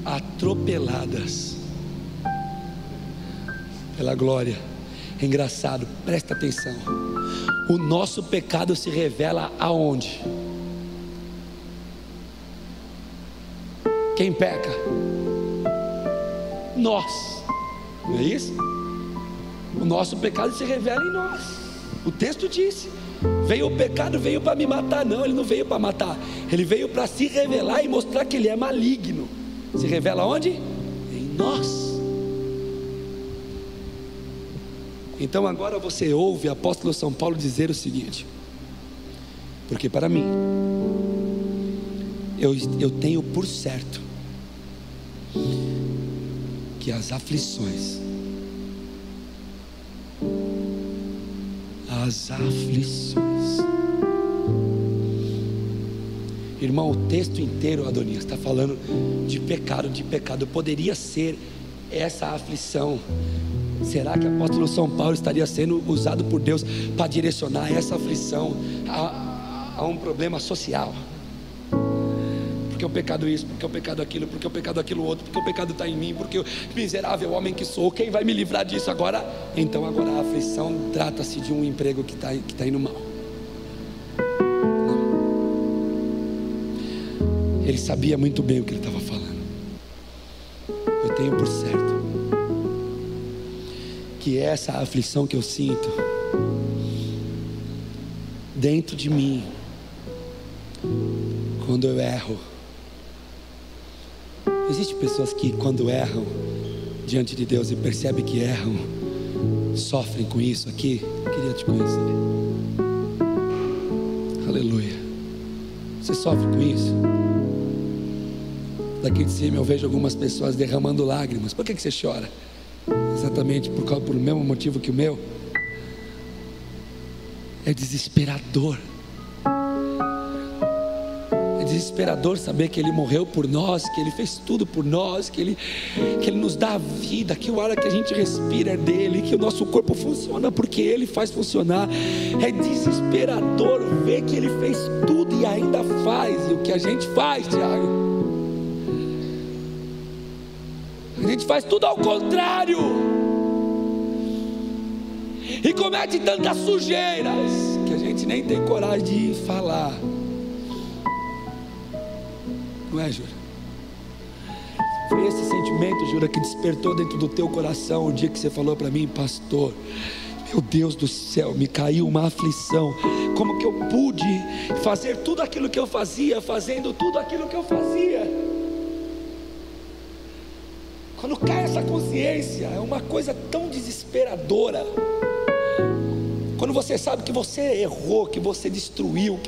atropeladas pela glória. É engraçado, presta atenção. O nosso pecado se revela aonde? Quem peca? Nós. Não é isso? O nosso pecado se revela em nós. O texto disse: veio o pecado, veio para me matar. Não, ele não veio para matar. Ele veio para se revelar e mostrar que ele é maligno. Se revela onde? Em nós. Então agora você ouve o apóstolo São Paulo dizer o seguinte: porque para mim, eu tenho por certo que as aflições, irmão, o texto inteiro, Adonias, está falando de pecado. Poderia ser essa aflição. Será que o apóstolo São Paulo estaria sendo usado por Deus para direcionar essa aflição a um problema social? Porque o pecado isso, porque o pecado aquilo, porque o pecado aquilo outro, porque o pecado está em mim, porque o miserável homem que sou, quem vai me livrar disso agora? Então agora a aflição trata-se de um emprego que está indo mal. Não. Ele sabia muito bem o que ele estava falando. Eu tenho por certo que essa aflição que eu sinto dentro de mim, quando eu erro, existem pessoas que quando erram diante de Deus e percebem que erram, sofrem com isso aqui. Eu queria te conhecer. Aleluia. Você sofre com isso? Daqui de cima eu vejo algumas pessoas derramando lágrimas. Por que você chora? Exatamente por mesmo motivo que o meu. É desesperador. É desesperador saber que Ele morreu por nós, que Ele fez tudo por nós, que Ele nos dá a vida, que o ar que a gente respira é dEle, que o nosso corpo funciona porque Ele faz funcionar. É desesperador ver que Ele fez tudo e ainda faz. E o que a gente faz, Tiago? A gente faz tudo ao contrário e comete tantas sujeiras que a gente nem tem coragem de falar. Não é, Jura? Foi esse sentimento, Jura, que despertou dentro do teu coração o dia que você falou para mim: pastor, meu Deus do céu, me caiu uma aflição. Como que eu pude fazer tudo aquilo que eu fazia, fazendo tudo aquilo que eu fazia? Quando cai essa consciência, é uma coisa tão desesperadora. Quando você sabe que você errou, que você destruiu,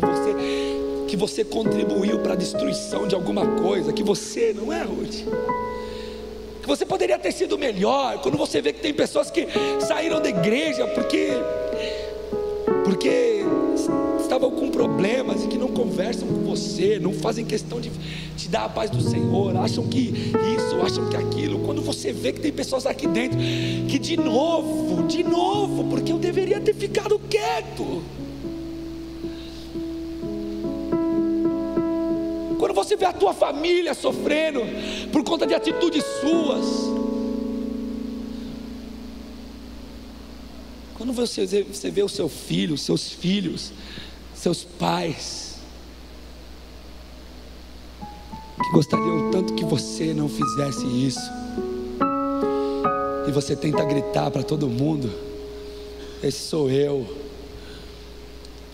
que você contribuiu para a destruição de alguma coisa, que você, não é, Ruth? Que você poderia ter sido melhor. Quando você vê que tem pessoas que saíram da igreja porque estavam com problemas e que não conversam com você, não fazem questão de te dar a paz do Senhor, acham que isso, acham que aquilo. Quando você vê que tem pessoas aqui dentro que de novo, porque eu deveria ter ficado quieto. Quando você vê a tua família sofrendo por conta de atitudes suas. Quando você vê o seu filho, seus filhos, seus pais, que gostariam tanto que você não fizesse isso, e você tenta gritar para todo mundo: esse sou eu.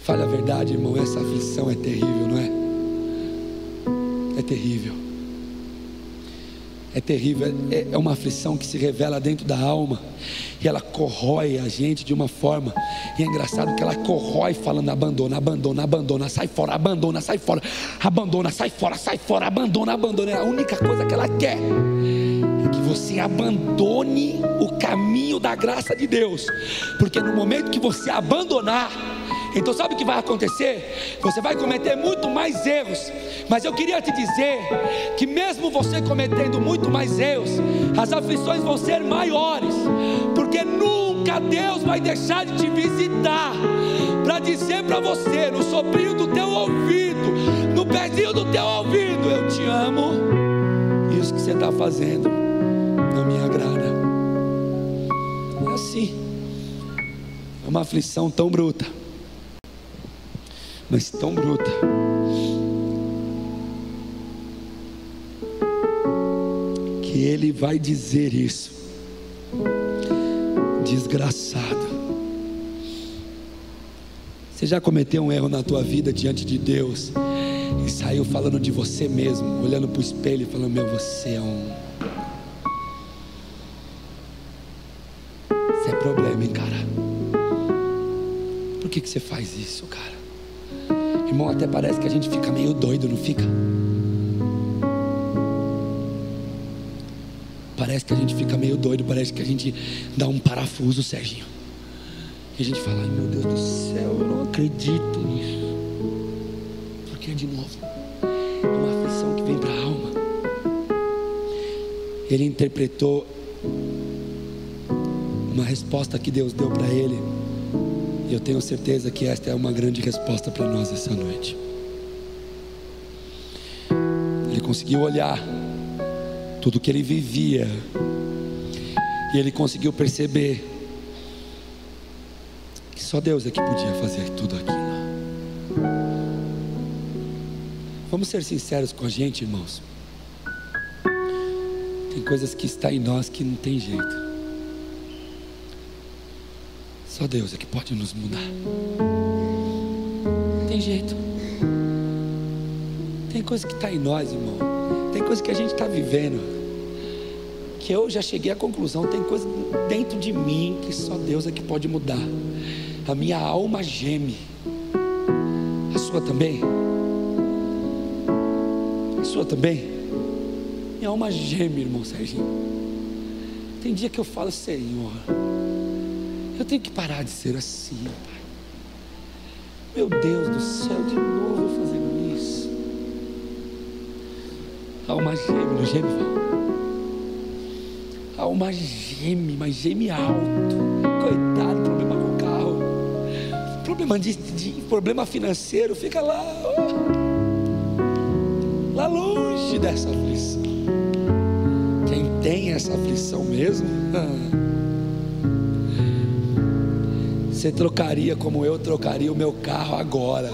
Fale a verdade, irmão, essa aflição é terrível, não é? É terrível. É terrível, é uma aflição que se revela dentro da alma, e ela corrói a gente de uma forma, e é engraçado que ela corrói falando: abandona, abandona, abandona, sai fora, abandona, sai fora, abandona, sai fora, abandona, abandona. A única coisa que ela quer é que você abandone o caminho da graça de Deus, porque no momento que você abandonar, então sabe o que vai acontecer? Você vai cometer muito mais erros. Mas eu queria te dizer que mesmo você cometendo muito mais erros, as aflições vão ser maiores, porque nunca Deus vai deixar de te visitar para dizer para você, no soprinho do teu ouvido, no pezinho do teu ouvido: eu te amo, isso que você está fazendo não me agrada. É assim. É uma aflição tão bruta, mas tão bruta, que Ele vai dizer isso: desgraçado. Você já cometeu um erro na tua vida diante de Deus e saiu falando de você mesmo, olhando para o espelho e falando: meu, você é problema, hein, cara? Por que você faz isso, cara? Irmão, até parece que a gente fica meio doido, não fica? Parece que a gente fica meio doido, parece que a gente dá um parafuso, Serginho, e a gente fala: ai meu Deus do céu, eu não acredito nisso. Porque de novo, é uma aflição que vem para a alma. Ele interpretou uma resposta que Deus deu para ele, e eu tenho certeza que esta é uma grande resposta para nós essa noite. Ele conseguiu olhar tudo que ele vivia, e ele conseguiu perceber que só Deus é que podia fazer tudo aquilo. Vamos ser sinceros com a gente, irmãos. Tem coisas que está em nós que não tem jeito. Só Deus é que pode nos mudar. Não tem jeito. Tem coisa que está em nós, irmão. Tem coisa que a gente está vivendo, que eu já cheguei à conclusão: tem coisa dentro de mim que só Deus é que pode mudar. A minha alma geme. A sua também? A sua também? Minha alma geme, irmão Serginho. Tem dia que eu falo: Senhor, eu tenho que parar de ser assim, Pai. Meu Deus do céu, de novo eu fazendo isso. A alma geme, não geme, Val? A alma geme, mas geme alto. Coitado, problema com o carro, problema financeiro, fica lá, lá longe dessa aflição. Quem tem essa aflição mesmo, você trocaria como eu trocaria o meu carro agora.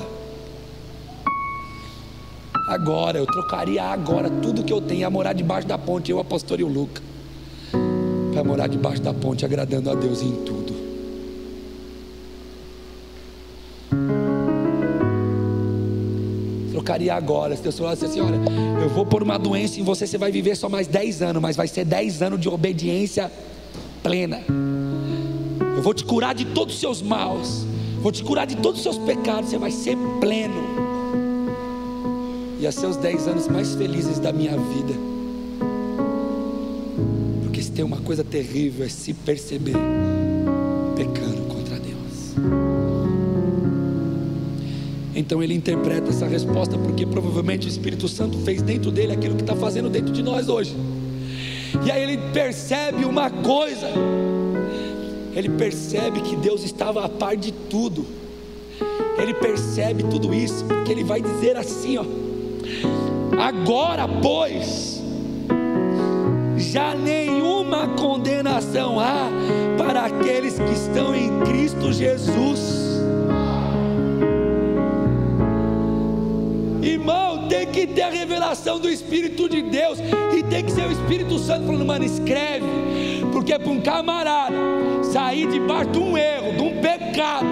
Agora, eu trocaria agora tudo que eu tenho, a morar debaixo da ponte, eu, a pastor e o Luca, para morar debaixo da ponte, agradando a Deus em tudo. Trocaria agora. Se Deus falasse assim: olha, eu vou pôr uma doença em você, você vai viver só mais 10 anos, mas vai ser 10 anos de obediência plena. Eu vou te curar de todos os seus maus, vou te curar de todos os seus pecados, você vai ser pleno. Ia ser os 10 anos mais felizes da minha vida. Porque se tem uma coisa terrível, é se perceber pecando contra Deus. Então ele interpreta essa resposta, porque provavelmente o Espírito Santo fez dentro dele aquilo que está fazendo dentro de nós hoje. E aí ele percebe uma coisa, ele percebe que Deus estava a par de tudo. Ele percebe tudo isso, porque ele vai dizer assim, ó: agora pois, já nenhuma condenação há para aqueles que estão em Cristo Jesus. Irmão, tem que ter a revelação do Espírito de Deus, e tem que ser o Espírito Santo falando: mano, escreve, porque para um camarada sair debaixo de um erro, de um pecado,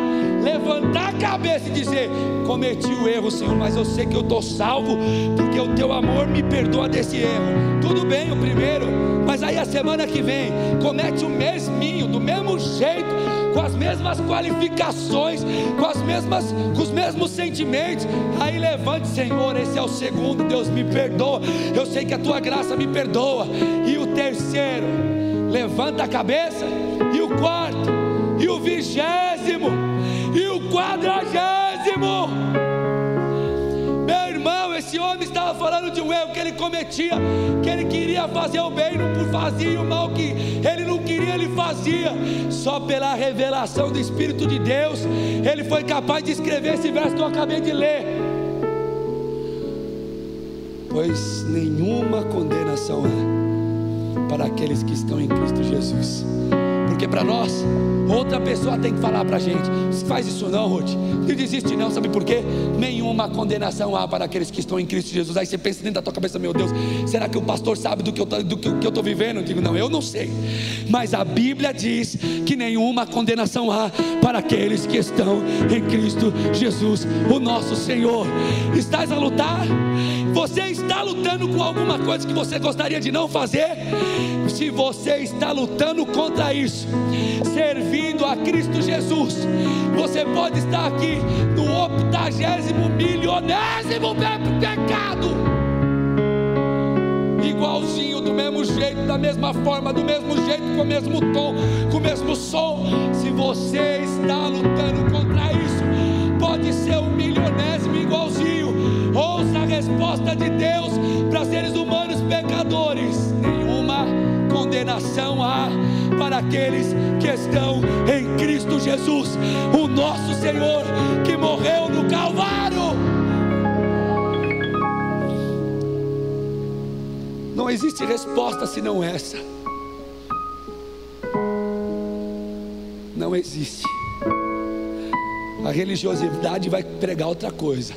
levantar a cabeça e dizer: cometi o erro, Senhor, mas eu sei que eu estou salvo, porque o teu amor me perdoa desse erro. Tudo bem o primeiro, mas aí a semana que vem comete o mesminho, do mesmo jeito, com as mesmas qualificações, com os mesmos sentimentos. Aí levante: Senhor, esse é o segundo, Deus me perdoa, eu sei que a tua graça me perdoa. E o terceiro, levanta a cabeça. E o quarto, e o 20º, e o 40º. Meu irmão, esse homem estava falando de um erro que ele cometia, que ele queria fazer o bem, não fazia o mal que ele não queria, ele fazia. Só pela revelação do Espírito de Deus, ele foi capaz de escrever esse verso que eu acabei de ler: pois nenhuma condenação é para aqueles que estão em Cristo Jesus. Porque para nós, outra pessoa tem que falar para a gente: faz isso não, Ruth, não desiste não. Sabe por quê? Nenhuma condenação há para aqueles que estão em Cristo Jesus. Aí você pensa dentro da tua cabeça: meu Deus, será que o pastor sabe do que eu estou vivendo? Eu digo: não, eu não sei, mas a Bíblia diz que nenhuma condenação há para aqueles que estão em Cristo Jesus, o nosso Senhor. Estás a lutar? Você está lutando com alguma coisa que você gostaria de não fazer? Se você está lutando contra isso, servindo a Cristo Jesus, você pode estar aqui no 80º milionésimo pecado, igualzinho, do mesmo jeito, da mesma forma, do mesmo jeito, com o mesmo tom, com o mesmo som. Se você está lutando contra isso, pode ser um milionésimo igualzinho. Ouça a resposta de Deus para seres humanos pecadores: nenhuma condenação há para aqueles que estão em Cristo Jesus, o nosso Senhor, que morreu no Calvário. Não existe resposta senão essa. Não existe. A religiosidade vai pregar outra coisa.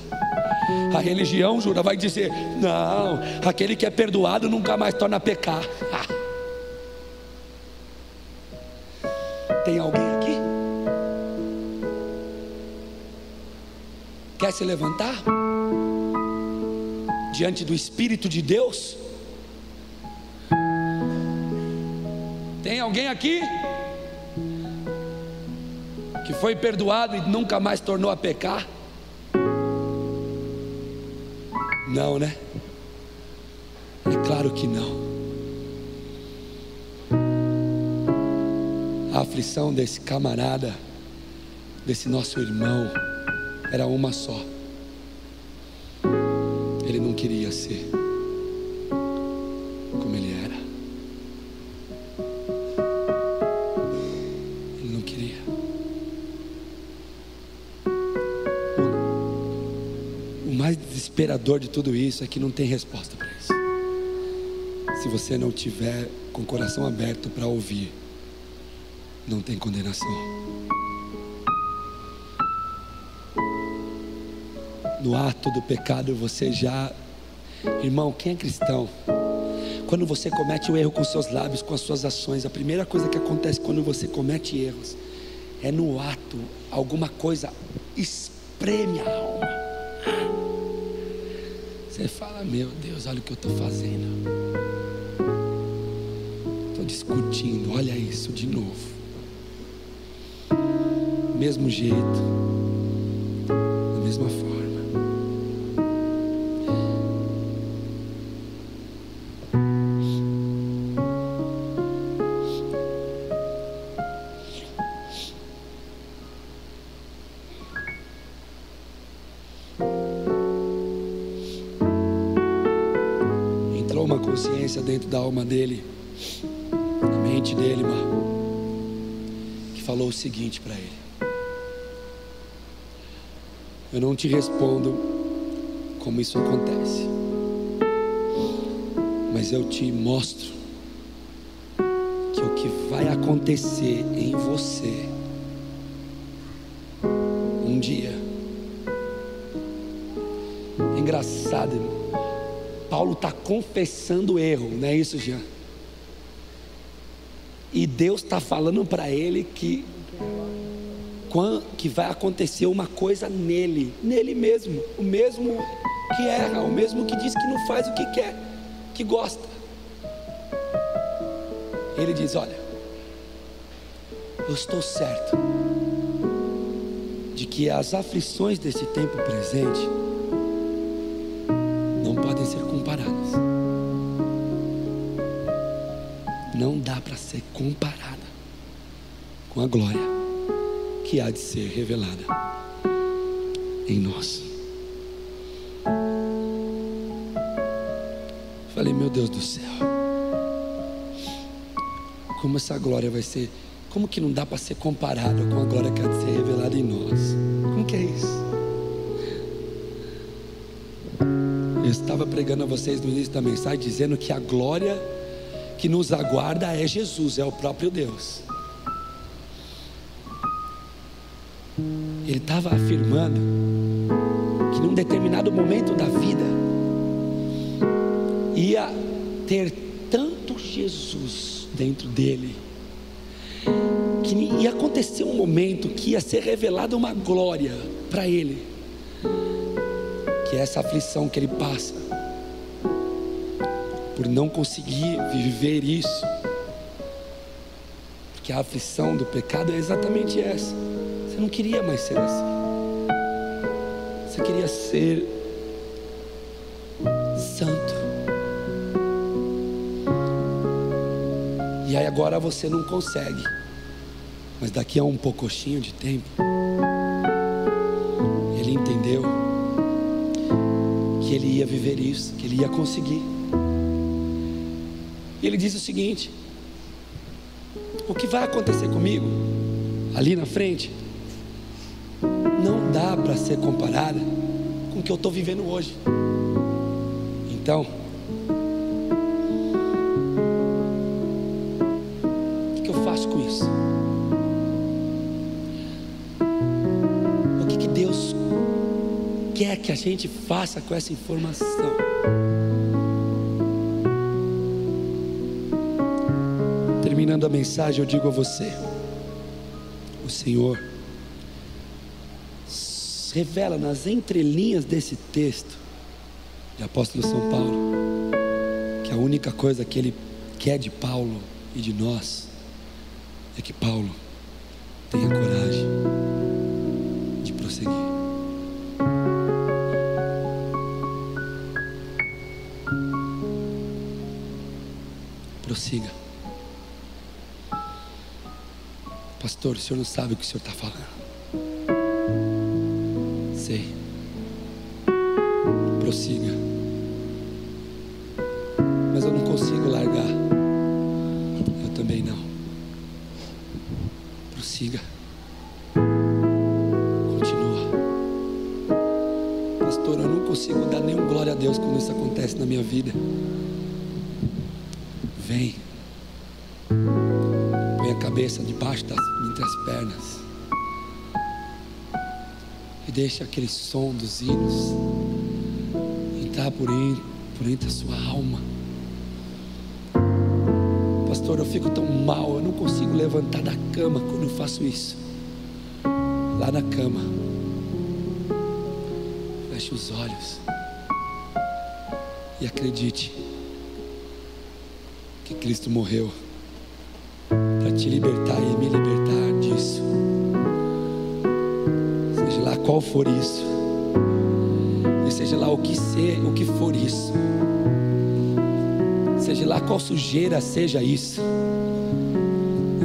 A religião, jura, vai dizer: não, aquele que é perdoado nunca mais torna a pecar. Tem alguém aqui? Quer se levantar diante do Espírito de Deus? Tem alguém aqui que foi perdoado e nunca mais tornou a pecar? Não, né? É claro que não. A aflição desse camarada, desse nosso irmão, era uma só: ele não queria ser como ele era. Ele não queria. O mais desesperador de tudo isso é que não tem resposta para isso. Se você não tiver com o coração aberto para ouvir, não tem condenação. No ato do pecado você já... Irmão, quem é cristão, quando você comete o erro com seus lábios, com as suas ações, a primeira coisa que acontece quando você comete erros é no ato, alguma coisa espreme a alma. Você fala: meu Deus, olha o que eu estou fazendo, estou discutindo, olha isso de novo. Mesmo jeito, da mesma forma. gerou uma consciência dentro da alma dele, na mente dele, que falou o seguinte para ele: eu não te respondo como isso acontece, mas eu te mostro que o que vai acontecer em você um dia. É engraçado, irmão. Paulo está confessando o erro, não é isso, Jean? E Deus está falando para ele que vai acontecer uma coisa nele mesmo, o mesmo que erra, o mesmo que diz que não faz o que quer, que gosta. Ele diz: olha, eu estou certo de que as aflições desse tempo presente não podem ser comparadas. Não dá para ser comparada com a glória que há de ser revelada em nós. Falei: meu Deus do céu, como essa glória vai ser, como que não dá para ser comparada com a glória que há de ser revelada em nós? Como que é isso? Eu estava pregando a vocês no início da mensagem, dizendo que a glória que nos aguarda é Jesus, é o próprio Deus. Ele estava afirmando que num determinado momento da vida ia ter tanto Jesus dentro dele, que ia acontecer um momento que ia ser revelada uma glória para ele, que é essa aflição que ele passa por não conseguir viver isso, porque a aflição do pecado é exatamente essa. Você não queria mais ser assim, você queria ser santo, e aí agora você não consegue, mas daqui a um pouquinho de tempo ele entendeu que ele ia viver isso, que ele ia conseguir. E ele diz o seguinte: o que vai acontecer comigo ali na frente não dá para ser comparada com o que eu estou vivendo hoje. Então, o que eu faço com isso? O que Deus quer que a gente faça com essa informação? Terminando a mensagem, eu digo a você: o Senhor revela nas entrelinhas desse texto de Apóstolo São Paulo que a única coisa que Ele quer de Paulo e de nós é que Paulo tenha coragem de prosseguir. Prossiga. Pastor, o senhor não sabe o que o senhor está falando. Sei. Prossiga. Mas eu não consigo largar. Eu também não. Prossiga. Continua. Pastor, eu não consigo dar nenhum glória a Deus quando isso acontece na minha vida. Vem. Põe a cabeça debaixo entre as pernas e deixa aquele som dos hinos entrar por entre a sua alma. Pastor, eu fico tão mal, eu não consigo levantar da cama quando eu faço isso. Lá na cama, feche os olhos e acredite que Cristo morreu para te libertar e me libertar disso. Seja lá qual for isso, e seja lá o que for isso, seja lá qual sujeira seja isso,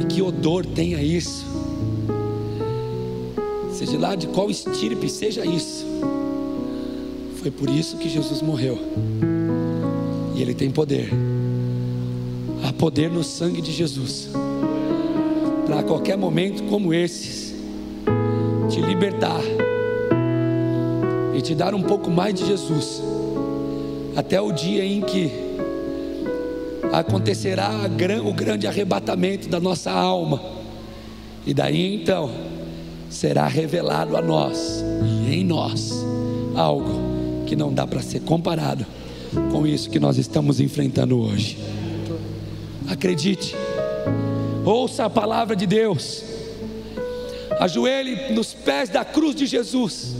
e que odor tenha isso, seja lá de qual estirpe seja isso, foi por isso que Jesus morreu. E Ele tem poder. Há poder no sangue de Jesus para a qualquer momento como esses te libertar e te dar um pouco mais de Jesus, até o dia em que acontecerá o grande arrebatamento da nossa alma, e daí então será revelado a nós e em nós algo que não dá para ser comparado com isso que nós estamos enfrentando hoje. Acredite, ouça a palavra de Deus, ajoelhe nos pés da cruz de Jesus,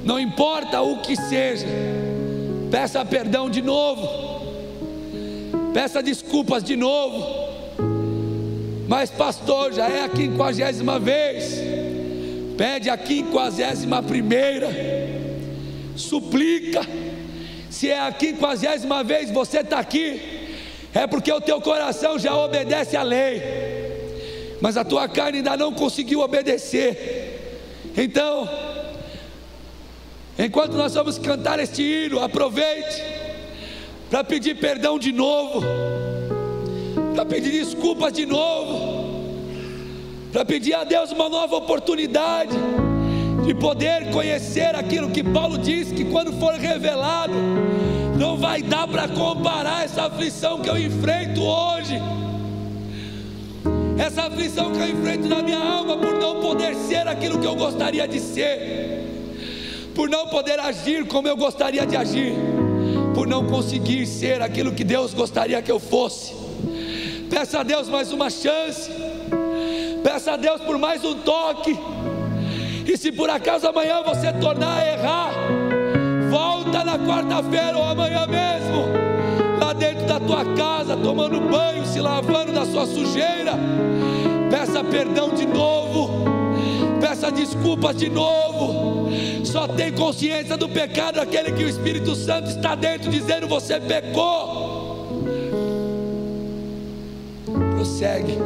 não importa o que seja, peça perdão de novo, peça desculpas de novo. Mas pastor, já é a 50ª vez, pede a 51ª, suplica. Se é a 50ª vez você está aqui, é porque o teu coração já obedece à lei, mas a tua carne ainda não conseguiu obedecer. Então, enquanto nós vamos cantar este hino, aproveite para pedir perdão de novo, para pedir desculpas de novo, para pedir a Deus uma nova oportunidade de poder conhecer aquilo que Paulo diz, que quando for revelado, não vai dar para comparar essa aflição que eu enfrento hoje, essa aflição que eu enfrento na minha alma, por não poder ser aquilo que eu gostaria de ser, por não poder agir como eu gostaria de agir, por não conseguir ser aquilo que Deus gostaria que eu fosse. Peça a Deus mais uma chance, peça a Deus por mais um toque. E se por acaso amanhã você tornar a errar, volta na quarta-feira ou amanhã mesmo, lá dentro da tua casa, tomando banho, se lavando da sua sujeira, peça perdão de novo, peça desculpas de novo. Só tem consciência do pecado aquele que o Espírito Santo está dentro dizendo: você pecou. Prossegue,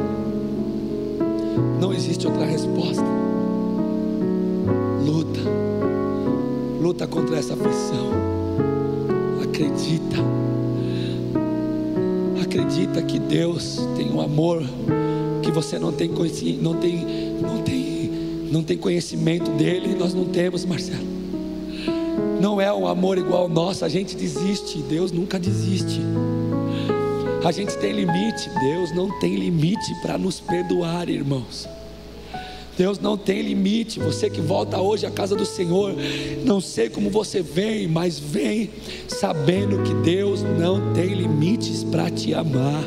não existe outra resposta. Luta contra essa aflição. Acredita que Deus tem um amor que você não tem conhecimento dele. Nós não temos, Marcelo. Não é um amor igual ao nosso. A gente desiste, Deus nunca desiste. A gente tem limite, Deus não tem limite para nos perdoar, irmãos. Deus não tem limite. Você que volta hoje à casa do Senhor, não sei como você vem, mas vem sabendo que Deus não tem limites para te amar.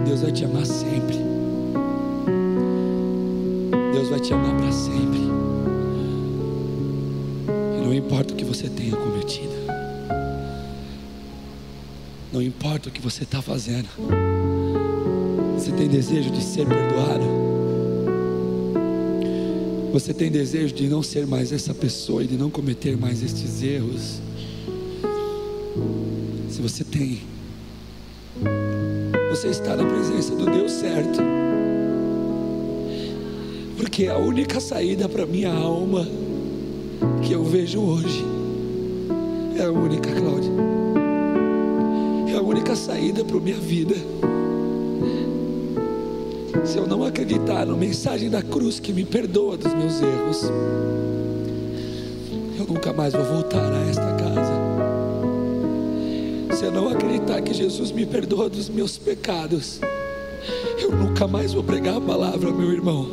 Deus vai te amar sempre. Deus vai te amar para sempre. E não importa o que você tenha cometido, não importa o que você está fazendo, você tem desejo de ser perdoado? Você tem desejo de não ser mais essa pessoa e de não cometer mais estes erros? Se você tem, você está na presença do Deus certo, porque a única saída para minha alma que eu vejo hoje é a única, Cláudia, é a única saída para a minha vida. Se eu não acreditar na mensagem da cruz que me perdoa dos meus erros, eu nunca mais vou voltar a esta casa. Se eu não acreditar que Jesus me perdoa dos meus pecados, eu nunca mais vou pregar a palavra ao meu irmão,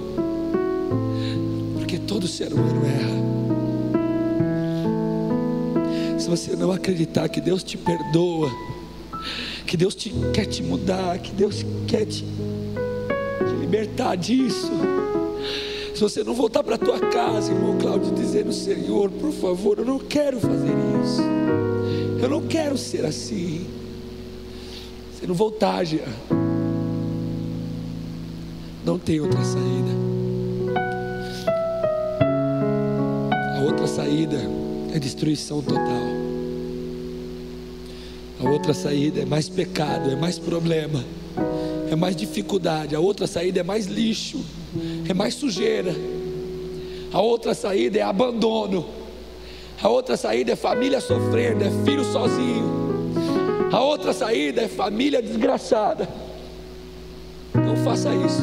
porque todo ser humano erra. Se você não acreditar que Deus te perdoa, que Deus quer te mudar, que Deus quer te libertar disso, se você não voltar para a tua casa, irmão Cláudio, dizendo: Senhor, por favor, eu não quero fazer isso, eu não quero ser assim. Se não voltar, Jean, não tem outra saída. A outra saída é destruição total. A outra saída é mais pecado, é mais problema, é mais dificuldade. A outra saída é mais lixo, é mais sujeira. A outra saída é abandono. A outra saída é família sofrendo, é filho sozinho. A outra saída é família desgraçada. Não faça isso.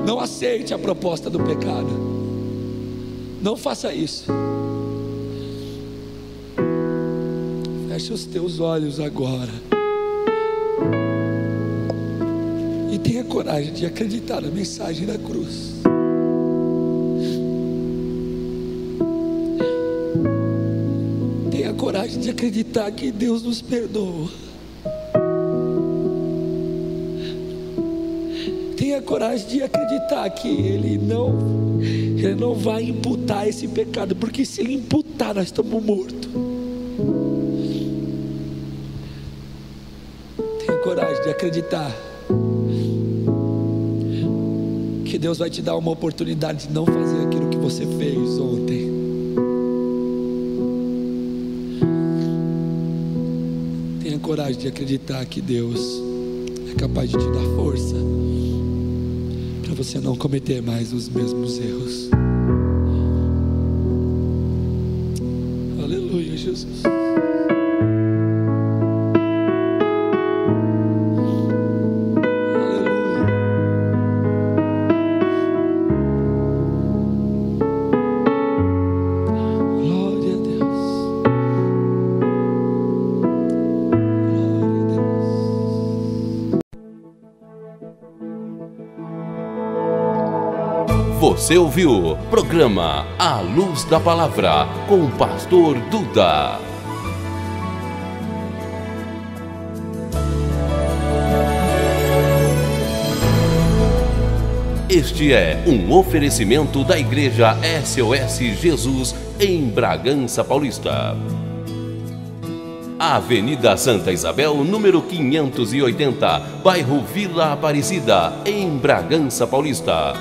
Não aceite a proposta do pecado. Não faça isso. Feche os teus olhos agora e tenha coragem de acreditar na mensagem da cruz. Tenha coragem de acreditar que Deus nos perdoa. Tenha coragem de acreditar que Ele não vai imputar esse pecado, porque se Ele imputar, nós estamos mortos. Tenha coragem de acreditar que Deus vai te dar uma oportunidade de não fazer aquilo que você fez ontem. Tenha coragem de acreditar que Deus é capaz de te dar força para você não cometer mais os mesmos erros. Aleluia, Jesus. Aleluia. Glória a Deus. Glória a Deus. Você ouviu o programa A Luz da Palavra com o pastor Duda. Este é um oferecimento da Igreja SOS Jesus em Bragança Paulista. Avenida Santa Isabel, número 580, bairro Vila Aparecida, em Bragança Paulista.